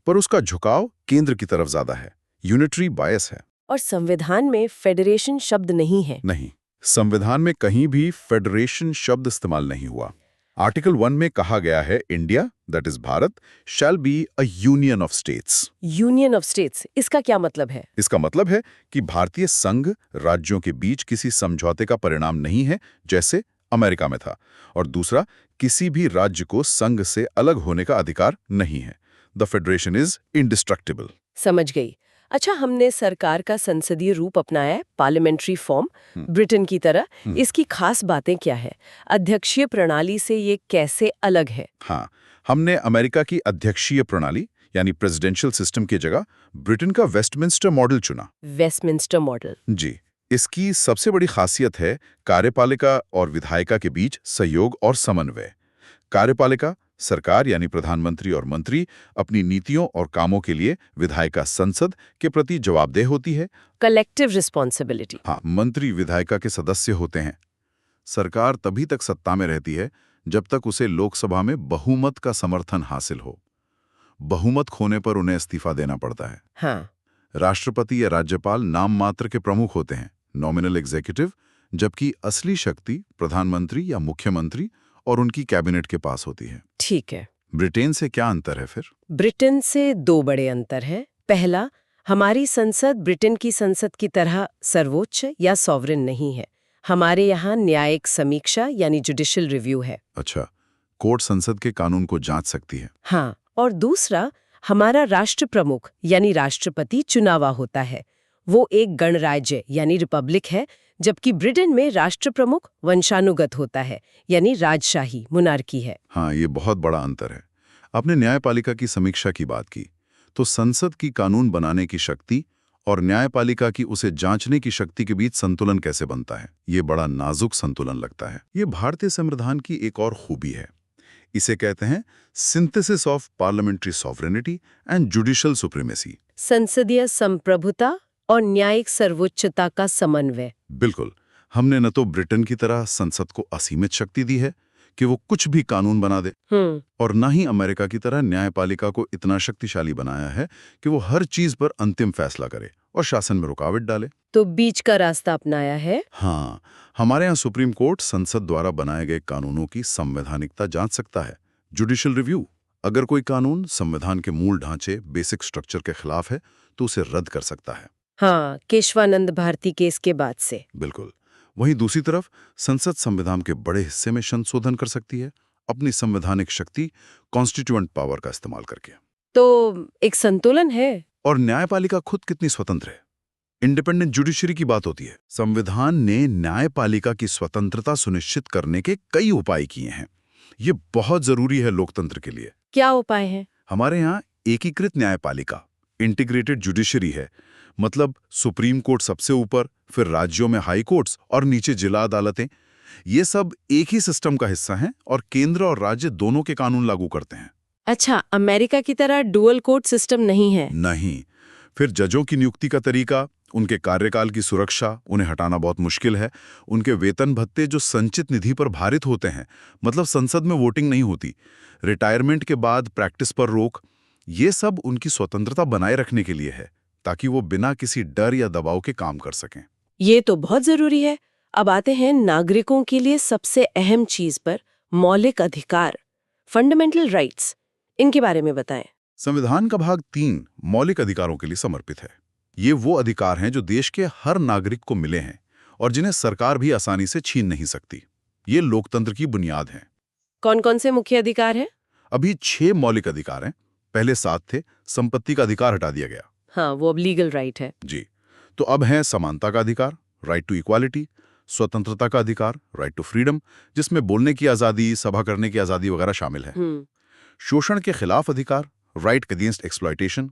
पर उसका झुकाव केंद्र की तरफ ज्यादा है, यूनिटरी बायस है। और संविधान में फेडरेशन शब्द नहीं है। नहीं, संविधान में कहीं भी फेडरेशन शब्द इस्तेमाल नहीं हुआ। आर्टिकल 1 में कहा गया है, India, that is Bharat, shall be a union of states. Union of states, इसका क्या मतलब है? इसका मतलब है कि भारतीय संघ राज्यों के बीच किसी समझौते का परिणाम नहीं है, जैसे अमेरिका में था। और दूसरा, किसी भी राज्य को संघ से अलग होने का अधिकार नहीं है। The federation is indestructible. समझ गई। अच्छा, हमने सरकार का संसदीय रूप अपनाया है, पार्लियामेंट्री फॉर्म, ब्रिटेन की तरह। इसकी खास बातें क्या है? अध्यक्षीय प्रणाली से ये कैसे अलग है? हाँ, हमने अमेरिका की अध्यक्षीय प्रणाली यानी प्रेसिडेंशियल सिस्टम की जगह ब्रिटेन का वेस्टमिंस्टर मॉडल चुना। Westminster model. जी, इसकी सबसे बड़ी खासियत है कार्यपालिका और विधायिका के बीच सहयोग और समन्वय। कार्यपालिका, सरकार यानी प्रधानमंत्री और मंत्री, अपनी नीतियों और कामों के लिए विधायिका संसद के प्रति जवाबदेह होती है। Collective responsibility. हाँ, मंत्री विधायिका के सदस्य होते हैं। सरकार तभी तक सत्ता में रहती है जब तक उसे लोकसभा में बहुमत का समर्थन हासिल हो। बहुमत खोने पर उन्हें इस्तीफा देना पड़ता है। हाँ, राष्ट्रपति या राज्यपाल नाम मात्र के प्रमुख होते हैं, नॉमिनल एग्जीक्यूटिव, जबकि असली शक्ति प्रधानमंत्री या मुख्यमंत्री और उनकी कैबिनेट के पास होती है। ठीक है। ब्रिटेन से क्या अंतर है फिर? ब्रिटेन से 2 बड़े अंतर हैं। पहला, हमारी संसद ब्रिटेन की संसद की तरह सर्वोच्च या सॉवरेन नहीं है। हमारे यहाँ न्यायिक समीक्षा यानी जुडिशियल रिव्यू है। अच्छा, कोर्ट संसद के कानून को जांच सकती है। हाँ, और दूसरा, हमारा राष्ट्र प्रमुख यानी राष्ट्रपति चुनावा होता है। वो एक गणराज्य यानी रिपब्लिक है, जबकि ब्रिटेन में राष्ट्र प्रमुख वंशानुगत होता है यानी राजशाही मोनार्की है। हाँ, ये बहुत बड़ा अंतर है। आपने न्यायपालिका की समीक्षा की बात की, तो संसद की कानून बनाने की शक्ति और न्यायपालिका की उसे जांचने की शक्ति के बीच संतुलन कैसे बनता है? ये बड़ा नाजुक संतुलन लगता है। ये भारतीय संविधान की एक और खूबी है। इसे कहते हैं synthesis of parliamentary sovereignty and judicial supremacy. संसदीय संप्रभुता और न्यायिक सर्वोच्चता का समन्वय। बिल्कुल, हमने न तो ब्रिटेन की तरह संसद को असीमित शक्ति दी है कि वो कुछ भी कानून बना दे, और न ही अमेरिका की तरह न्यायपालिका को इतना शक्तिशाली बनाया है कि वो हर चीज पर अंतिम फैसला करे और शासन में रुकावट डाले। तो बीच का रास्ता अपनाया है। हाँ, हमारे यहाँ सुप्रीम कोर्ट संसद द्वारा बनाए गए कानूनों की संवैधानिकता जांच सकता है। जुडिशियल रिव्यू, अगर कोई कानून संविधान के मूल ढांचे, बेसिक स्ट्रक्चर के खिलाफ है तो उसे रद्द कर सकता है। हाँ, केशवानंद भारती केस के बाद से। बिल्कुल। वहीं दूसरी तरफ संसद संविधान के बड़े हिस्से में संशोधन कर सकती है, अपनी संवैधानिक शक्ति, कॉन्स्टिट्यूएंट पावर का इस्तेमाल करके। तो एक संतुलन है। और न्यायपालिका खुद कितनी स्वतंत्र है? इंडिपेंडेंट जुडिशरी की बात होती है। संविधान ने न्यायपालिका की स्वतंत्रता सुनिश्चित करने के कई उपाय किए हैं। ये बहुत जरूरी है लोकतंत्र के लिए। क्या उपाय हैं? हमारे यहाँ एकीकृत न्यायपालिका, इंटीग्रेटेड जुडिशरी है। मतलब सुप्रीम कोर्ट सबसे ऊपर, फिर राज्यों में हाई कोर्ट्स और नीचे जिला अदालतें। ये सब एक ही सिस्टम का हिस्सा हैं और केंद्र और राज्य दोनों के कानून लागू करते हैं। अच्छा, अमेरिका की तरह डुअल कोर्ट सिस्टम नहीं है? नहीं। फिर जजों की नियुक्ति का तरीका, उनके कार्यकाल की सुरक्षा, उन्हें हटाना बहुत मुश्किल है। उनके वेतन भत्ते जो संचित निधि पर भारित होते हैं, मतलब संसद में वोटिंग नहीं होती। रिटायरमेंट के बाद प्रैक्टिस पर रोक, ये सब उनकी स्वतंत्रता बनाए रखने के लिए है, ताकि वो बिना किसी डर या दबाव के काम कर सकें। ये तो बहुत जरूरी है। अब आते हैं नागरिकों के लिए सबसे अहम चीज पर, मौलिक अधिकार, फंडामेंटल राइट्स। इनके बारे में बताएं। संविधान का भाग 3 मौलिक अधिकारों के लिए समर्पित है। ये वो अधिकार हैं जो देश के हर नागरिक को मिले हैं और जिन्हें सरकार भी आसानी से छीन नहीं सकती। ये लोकतंत्र की बुनियाद है। कौन कौन से मुख्य अधिकार हैं? अभी 6 मौलिक अधिकार हैं। पहले 7 थे, संपत्ति का अधिकार हटा दिया गया। हाँ, वो अब लीगल राइट है। जी। तो अब है समानता का अधिकार, राइट टू इक्वालिटी, स्वतंत्रता का अधिकार, राइट टू फ्रीडम, जिसमें बोलने की आज़ादी, सभा करने की आज़ादी वगैरह शामिल है। शोषण के खिलाफ अधिकार, राइट अगेंस्ट एक्सप्लॉयटेशन,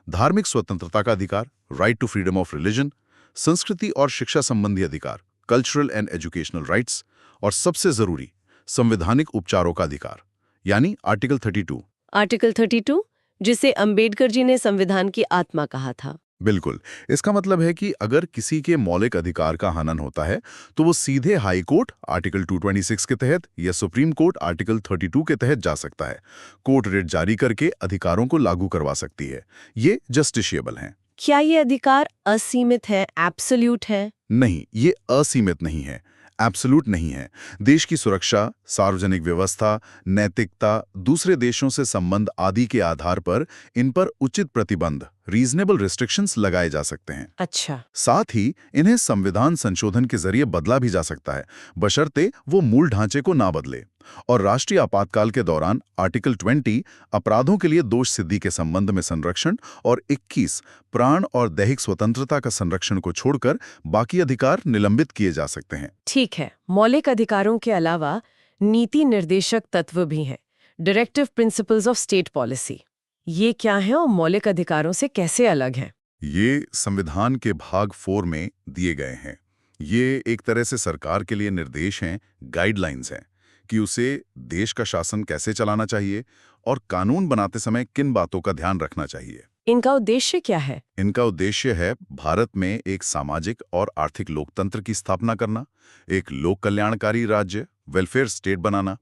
धार्मिक स्वतंत्रता का अधिकार, right to freedom of religion, संस्कृति और शिक्षा संबंधी अधिकार, कल्चरल एंड एजुकेशनल राइट्स, और सबसे जरूरी संवैधानिक उपचारों का अधिकार, यानी आर्टिकल 32। आर्टिकल 32, जिसे अंबेडकर जी ने संविधान की आत्मा कहा था। बिल्कुल। इसका मतलब है कि अगर किसी के मौलिक अधिकार का हनन होता है तो वो सीधे हाई कोर्ट आर्टिकल 226 के तहत या सुप्रीम कोर्ट आर्टिकल 32 के तहत जा सकता है। कोर्ट रिट जारी करके अधिकारों को लागू करवा सकती है। ये जस्टिशिएबल हैं। क्या ये अधिकार असीमित है, एब्सोल्यूट है? नहीं, ये असीमित नहीं है, एब्सोल्यूट नहीं है। देश की सुरक्षा, सार्वजनिक व्यवस्था, नैतिकता, दूसरे देशों से संबंध आदि के आधार पर इन पर उचित प्रतिबंध, रीजनेबल रिस्ट्रिक्शंस लगाए जा सकते हैं। अच्छा। साथ ही इन्हें संविधान संशोधन के जरिए बदला भी जा सकता है, बशर्ते वो मूल ढांचे को ना बदले। और राष्ट्रीय आपातकाल के दौरान आर्टिकल 20 अपराधों के लिए दोष सिद्धि के संबंध में संरक्षण और 21 प्राण और दैहिक स्वतंत्रता का संरक्षण को छोड़कर बाकी अधिकार निलंबित किए जा सकते हैं। ठीक है। मौलिक अधिकारों के अलावा नीति निर्देशक तत्व भी हैं, directive principles of state policy. ये क्या है और मौलिक अधिकारों से कैसे अलग हैं? ये संविधान के भाग 4 में दिए गए हैं। ये एक तरह से सरकार के लिए निर्देश हैं, गाइडलाइंस हैं कि उसे देश का शासन कैसे चलाना चाहिए और कानून बनाते समय किन बातों का ध्यान रखना चाहिए। इनका उद्देश्य क्या है? इनका उद्देश्य है भारत में एक सामाजिक और आर्थिक लोकतंत्र की स्थापना करना, एक लोक कल्याणकारी राज्य, वेलफेयर स्टेट बनाना।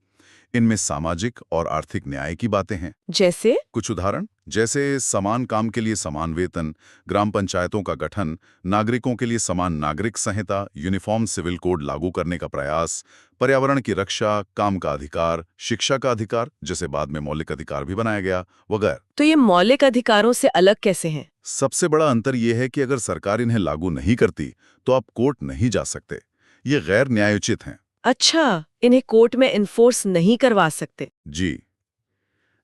इनमें सामाजिक और आर्थिक न्याय की बातें हैं। जैसे? कुछ उदाहरण, जैसे समान काम के लिए समान वेतन, ग्राम पंचायतों का गठन, नागरिकों के लिए समान नागरिक संहिता, यूनिफॉर्म सिविल कोड लागू करने का प्रयास, पर्यावरण की रक्षा, काम का अधिकार, शिक्षा का अधिकार, जिसे बाद में मौलिक अधिकार भी बनाया गया, वगैरह। तो ये मौलिक अधिकारों से अलग कैसे हैं? सबसे बड़ा अंतर यह है कि अगर सरकार इन्हें लागू नहीं करती तो आप कोर्ट नहीं जा सकते। ये गैर न्यायोचित हैं। अच्छा, इन्हें कोर्ट में इन्फोर्स नहीं करवा सकते? जी,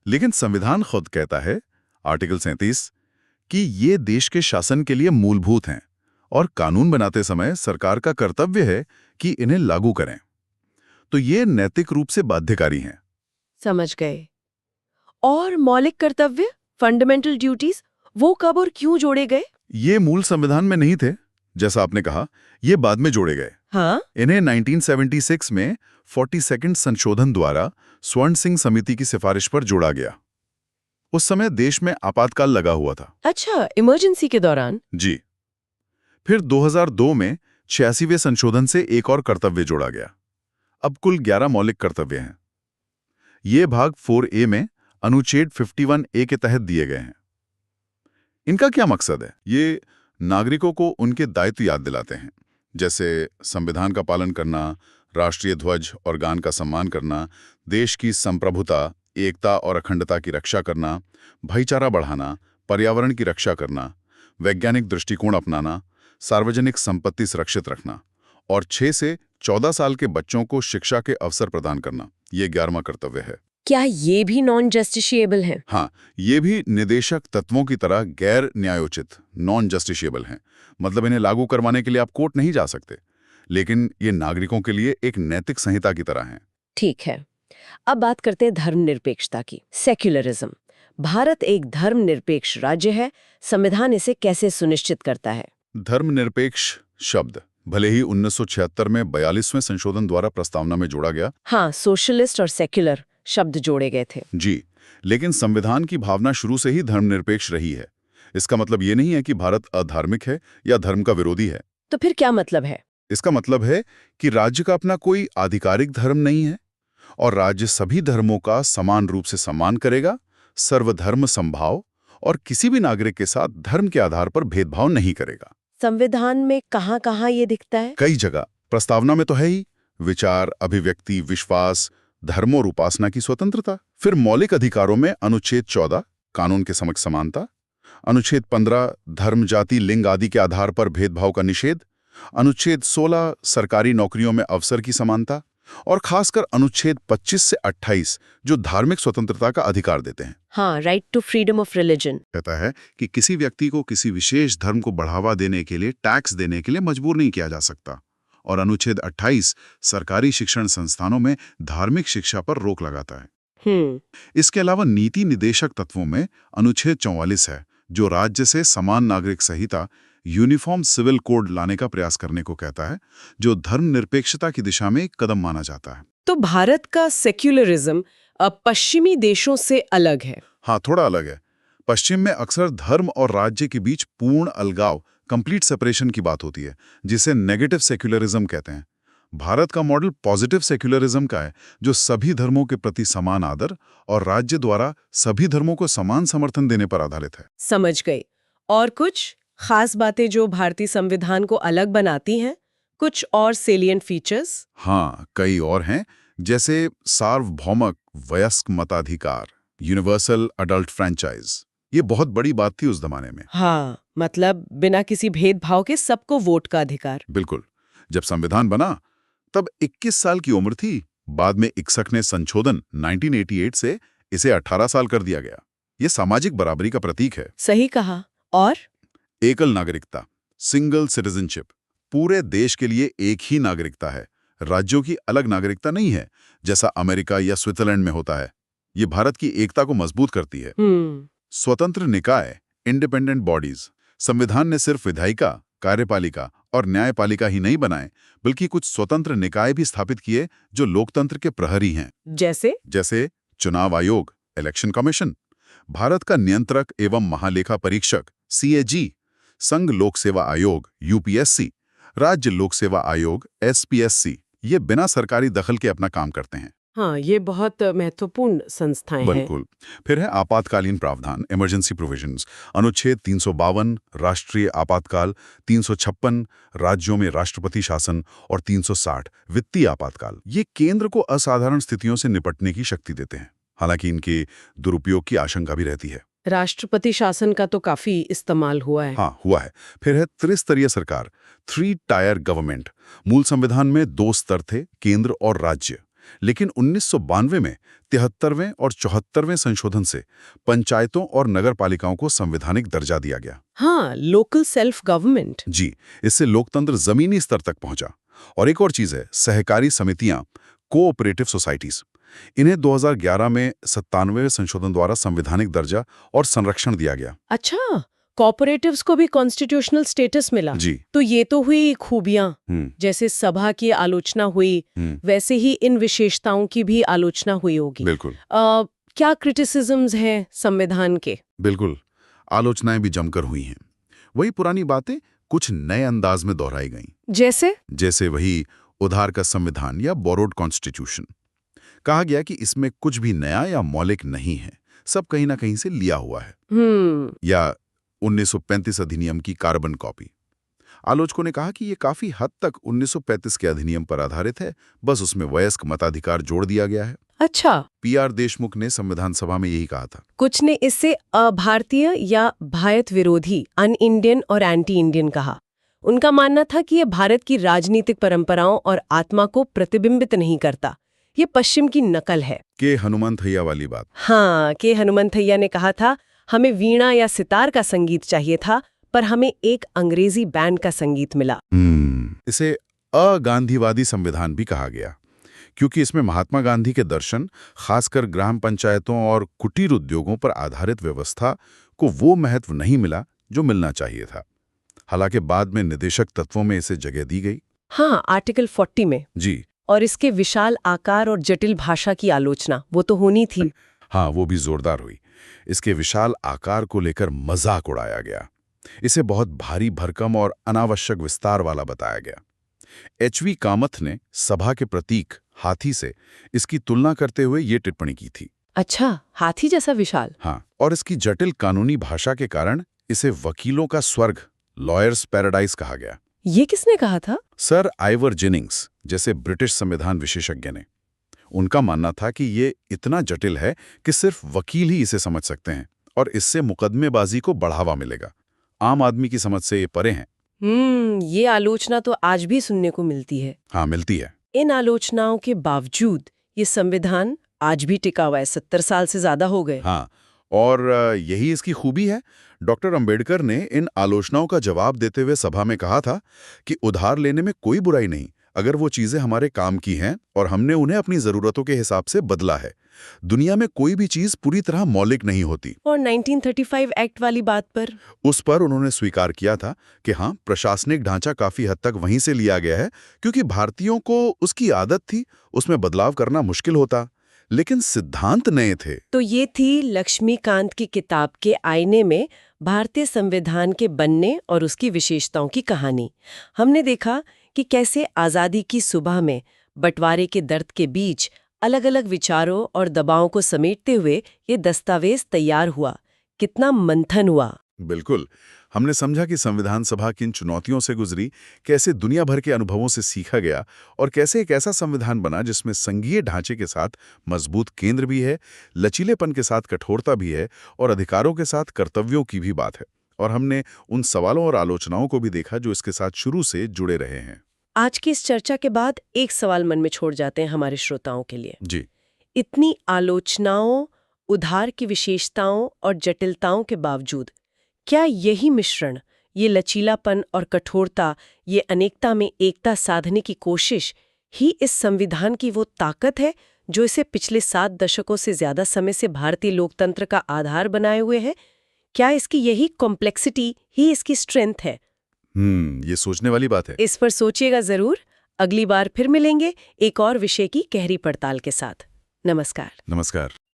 लेकिन संविधान खुद कहता है, आर्टिकल 37, कि ये देश के शासन के लिए मूलभूत हैं और कानून बनाते समय सरकार का कर्तव्य है कि इन्हें लागू करें। तो ये नैतिक रूप से बाध्यकारी हैं। समझ गए। और मौलिक कर्तव्य, फंडामेंटल ड्यूटीज, वो कब और क्यों जोड़े गए? ये मूल संविधान में नहीं थे, जैसा आपने कहा, ये बाद में जोड़े गए। हाँ? इन्हें 1976 में 42वां संशोधन द्वारा स्वर्ण सिंह समिति की सिफारिश पर जोड़ा गया। उस समय देश में आपातकाल लगा हुआ था। अच्छा, इमरजेंसी के दौरान? जी। फिर 2002 में 86वें संशोधन से एक और कर्तव्य जोड़ा गया। अब कुल 11 मौलिक कर्तव्य हैं। ये भाग 4A में अनुच्छेद 51A के तहत दिए गए हैं। इनका क्या मकसद है? ये नागरिकों को उनके दायित्व याद दिलाते हैं, जैसे संविधान का पालन करना, राष्ट्रीय ध्वज और गान का सम्मान करना, देश की संप्रभुता, एकता और अखंडता की रक्षा करना, भाईचारा बढ़ाना, पर्यावरण की रक्षा करना, वैज्ञानिक दृष्टिकोण अपनाना, सार्वजनिक संपत्ति सुरक्षित रखना और 6 से 14 साल के बच्चों को शिक्षा के अवसर प्रदान करना। ये 11वां कर्तव्य है। क्या ये भी नॉन जस्टिशिएबल है? हाँ, ये भी निदेशक तत्वों की तरह गैर न्यायोचित, नॉन जस्टिशिएबल हैं। मतलब इन्हें लागू करवाने के लिए आप कोर्ट नहीं जा सकते, लेकिन ये नागरिकों के लिए एक नैतिक संहिता की तरह हैं। ठीक है। अब बात करते हैं धर्मनिरपेक्षता की, सेक्युलरिज्म। भारत एक धर्मनिरपेक्ष राज्य है, संविधान इसे कैसे सुनिश्चित करता है? धर्मनिरपेक्ष शब्द भले ही 1976 में 42वें संशोधन द्वारा प्रस्तावना में जोड़ा गया। हाँ, सोशलिस्ट और सेक्युलर शब्द जोड़े गए थे। जी, लेकिन संविधान की भावना शुरू से ही धर्मनिरपेक्ष रही है। इसका मतलब ये नहीं है कि भारत अधार्मिक है या धर्म का विरोधी है। तो फिर क्या मतलब है? इसका मतलब है कि राज्य का अपना कोई आधिकारिक धर्म नहीं है और राज्य सभी धर्मों का समान रूप से सम्मान करेगा, सर्वधर्म समभाव और किसी भी नागरिक के साथ धर्म के आधार पर भेदभाव नहीं करेगा। संविधान में कहाँ-कहाँ ये दिखता है? कई जगह। प्रस्तावना में तो है ही विचार, अभिव्यक्ति, विश्वास, धर्म और उपासना की स्वतंत्रता। फिर मौलिक अधिकारों में अनुच्छेद 14 कानून के समक्ष समानता, अनुच्छेद 15 धर्म, जाति, लिंग आदि के आधार पर भेदभाव का निषेध, अनुच्छेद 16 सरकारी नौकरियों में अवसर की समानता और खासकर अनुच्छेद 25 से 28 जो धार्मिक स्वतंत्रता का अधिकार देते हैं। हाँ, right to freedom of religion. कहता है कि किसी व्यक्ति को किसी विशेष धर्म को बढ़ावा देने के लिए टैक्स देने के लिए मजबूर नहीं किया जा सकता। और अनुच्छेद 28 सरकारी शिक्षण संस्थानों में धार्मिक शिक्षा पर रोक लगाता है। इसके अलावा नीति निदेशक तत्वों में अनुच्छेद 44 है जो राज्य से समान नागरिक संहिता यूनिफॉर्म सिविल कोड लाने का प्रयास करने को कहता है, जो धर्मनिरपेक्षता की दिशा में एक कदम माना जाता है। तो भारत का सेक्युलरिज्म पश्चिमी देशों से अलग है। हाँ, थोड़ा अलग है। पश्चिम में अक्सर धर्म और राज्य के बीच पूर्ण अलगाव, कंप्लीट सेपरेशन की बात होती है, जिसे नेगेटिव सेक्युलरिज्म कहते हैं। भारत का मॉडल पॉजिटिव सेक्युलरिज्म का है, जो सभी धर्मों के प्रति समान आदर और राज्य द्वारा सभी धर्मों को समान समर्थन देने पर आधारित है। समझ गई। और कुछ खास बातें जो भारतीय संविधान को अलग बनाती हैं? कुछ और सेलिएंट फीचर्स? हाँ, कई और हैं, जैसे सार्वभौमिक वयस्क मताधिकार, यूनिवर्सल अडल्ट फ्रेंचाइज। ये बहुत बड़ी बात थी उस जमाने में। हाँ, मतलब बिना किसी भेदभाव के सबको वोट का अधिकार। बिल्कुल। जब संविधान बना तब 21 साल की उम्र थी। बाद में 61 ने संशोधन 1988 से इसे 18 साल कर दिया गया। ये सामाजिक बराबरी का प्रतीक है। सही कहा। और एकल नागरिकता, सिंगल सिटीजनशिप, पूरे देश के लिए एक ही नागरिकता है, राज्यों की अलग नागरिकता नहीं है, जैसा अमेरिका या स्विट्जरलैंड में होता है। ये भारत की एकता को मजबूत करती है। स्वतंत्र निकाय, इंडिपेंडेंट बॉडीज। संविधान ने सिर्फ विधायिका, कार्यपालिका और न्यायपालिका ही नहीं बनाए, बल्कि कुछ स्वतंत्र निकाय भी स्थापित किए जो लोकतंत्र के प्रहरी हैं। जैसे चुनाव आयोग, इलेक्शन कमीशन, भारत का नियंत्रक एवं महालेखा परीक्षक CAG, संघ लोक सेवा आयोग UPSC, राज्य लोक सेवा आयोग SPSC। ये बिना सरकारी दखल के अपना काम करते हैं। हाँ, ये बहुत महत्वपूर्ण संस्थाएं हैं। बिल्कुल। फिर है आपातकालीन प्रावधान, इमरजेंसी प्रोविजंस। अनुच्छेद 352 राष्ट्रीय आपातकाल, 356 राज्यों में राष्ट्रपति शासन और 360 वित्तीय आपातकाल। ये केंद्र को असाधारण स्थितियों से निपटने की शक्ति देते हैं, हालांकि इनके दुरुपयोग की आशंका भी रहती है। राष्ट्रपति शासन का तो काफी इस्तेमाल हुआ है। हाँ, हुआ है। फिर है त्रिस्तरीय सरकार, 3 टायर गवर्नमेंट। मूल संविधान में 2 स्तर थे, केंद्र और राज्य। लेकिन 1992 में 73वें और 74वें संशोधन से पंचायतों और नगर पालिकाओं को संवैधानिक दर्जा दिया गया। हाँ, लोकल सेल्फ गवर्नमेंट। जी, इससे लोकतंत्र जमीनी स्तर तक पहुंचा। और एक और चीज है, सहकारी समितियां, कोऑपरेटिव सोसाइटीज। इन्हें 2011 में 97वें संशोधन द्वारा संवैधानिक दर्जा और संरक्षण दिया गया। अच्छा, कोऑपरेटिव्स को भी कॉन्स्टिट्यूशनल स्टेटस मिला। जी। तो ये तो हुई खूबियां। जैसे सभा की आलोचना हुई, वैसे ही इन विशेषताओं की भी आलोचना हुई होगी। बिल्कुल। क्या क्रिटिसिज्म्स हैं संविधान के? बिल्कुल, आलोचनाएं भी जमकर हुई हैं। वही पुरानी बातें कुछ नए अंदाज में दोहराई गईं। जैसे वही उधार का संविधान या बोरोड कॉन्स्टिट्यूशन। कहा गया कि इसमें कुछ भी नया या मौलिक नहीं है, सब कहीं ना कहीं से लिया हुआ है। या 1935 अधिनियम की कार्बन कॉपी। आलोचकों ने कहा कि ये काफी हद तक 1935 के अधिनियम पर आधारित है, बस उसमें वयस्क मताधिकार जोड़ दिया गया है। अच्छा। PR देशमुख ने संविधान सभा में यही कहा था। कुछ ने इससे अभारतीय या भारत विरोधी, अन इंडियन और एंटी इंडियन कहा। उनका मानना था कि यह भारत की राजनीतिक परंपराओं और आत्मा को प्रतिबिंबित नहीं करता, ये पश्चिम की नकल है। के हनुमंथैया वाली बात। हाँ, के हनुमंथैया ने कहा था, हमें वीणा या सितार का संगीत चाहिए था, पर हमें एक अंग्रेजी बैंड का संगीत मिला। इसे अगांधीवादी संविधान भी कहा गया, क्योंकि इसमें महात्मा गांधी के दर्शन, खासकर ग्राम पंचायतों और कुटीर उद्योगों पर आधारित व्यवस्था को वो महत्व नहीं मिला जो मिलना चाहिए था। हालांकि बाद में निदेशक तत्वों में इसे जगह दी गई। हाँ, आर्टिकल 40 में। जी और इसके विशाल आकार और जटिल भाषा की आलोचना वो तो होनी थी। हाँ, वो भी जोरदार हुई। इसके विशाल आकार को लेकर मजाक उड़ाया गया। इसे बहुत भारी भरकम और अनावश्यक विस्तार वाला बताया गया। एचवी कामथ ने सभा के प्रतीक हाथी से इसकी तुलना करते हुए ये टिप्पणी की थी। अच्छा, हाथी जैसा विशाल। हाँ, और इसकी जटिल कानूनी भाषा के कारण इसे वकीलों का स्वर्ग, लॉयर्स पैराडाइज कहा गया। ये किसने कहा था? सर आइवर जेनिंग्स जैसे ब्रिटिश संविधान विशेषज्ञ ने। उनका मानना था कि ये इतना जटिल है कि सिर्फ वकील ही इसे समझ सकते हैं और इससे मुकदमेबाजी को बढ़ावा मिलेगा। आम आदमी की समझ से ये परे हैं। ये आलोचना तो आज भी सुनने को मिलती है। हाँ, मिलती है। इन आलोचनाओं के बावजूद ये संविधान आज भी टिका हुआ है। 70 साल से ज्यादा हो गए। हाँ, और यही इसकी खूबी है। डॉक्टर अंबेडकर ने इन आलोचनाओं का जवाब देते हुए सभा में कहा था कि उधार लेने में कोई बुराई नहीं, अगर वो चीजें हमारे काम की हैं और हमने उन्हें अपनी जरूरतों के हिसाब से बदला है। दुनिया में कोई भी चीज पूरी तरह मौलिक नहीं होती। और 1935 एक्ट वाली बात पर? उस पर उन्होंने स्वीकार किया था कि हाँ, प्रशासनिक ढांचा काफी हद तक वहीं से लिया गया है, क्योंकि भारतीयों को उसकी आदत थी, उसमें बदलाव करना मुश्किल होता, लेकिन सिद्धांत नए थे। तो ये थी लक्ष्मीकांत की किताब के आईने में भारतीय संविधान के बनने और उसकी विशेषताओं की कहानी। हमने देखा कि कैसे आज़ादी की सुबह में बंटवारे के दर्द के बीच अलग अलग विचारों और दबावों को समेटते हुए ये दस्तावेज तैयार हुआ। कितना मंथन हुआ। बिल्कुल। हमने समझा कि संविधान सभा किन चुनौतियों से गुजरी, कैसे दुनिया भर के अनुभवों से सीखा गया और कैसे एक ऐसा संविधान बना जिसमें संघीय ढांचे के साथ मजबूत केंद्र भी है, लचीलेपन के साथ कठोरता भी है और अधिकारों के साथ कर्तव्यों की भी बात है। और हमने उन सवालों और आलोचनाओं को भी देखा जो इसके साथ शुरू से जुड़े रहे हैं। आज की इस चर्चा के बाद एक सवाल मन में छोड़ जाते हैं हमारे श्रोताओं के लिए। जी। इतनी आलोचनाओं, उधार की विशेषताओं और जटिलताओं के बावजूद क्या यही मिश्रण, ये लचीलापन और कठोरता, ये अनेकता में एकता साधने की कोशिश ही इस संविधान की वो ताकत है जो इसे पिछले 7 दशकों से ज्यादा समय से भारतीय लोकतंत्र का आधार बनाए हुए है? क्या इसकी यही कॉम्प्लेक्सिटी ही इसकी स्ट्रेंथ है? ये सोचने वाली बात है। इस पर सोचिएगा जरूर। अगली बार फिर मिलेंगे एक और विषय की गहरी पड़ताल के साथ। नमस्कार। नमस्कार।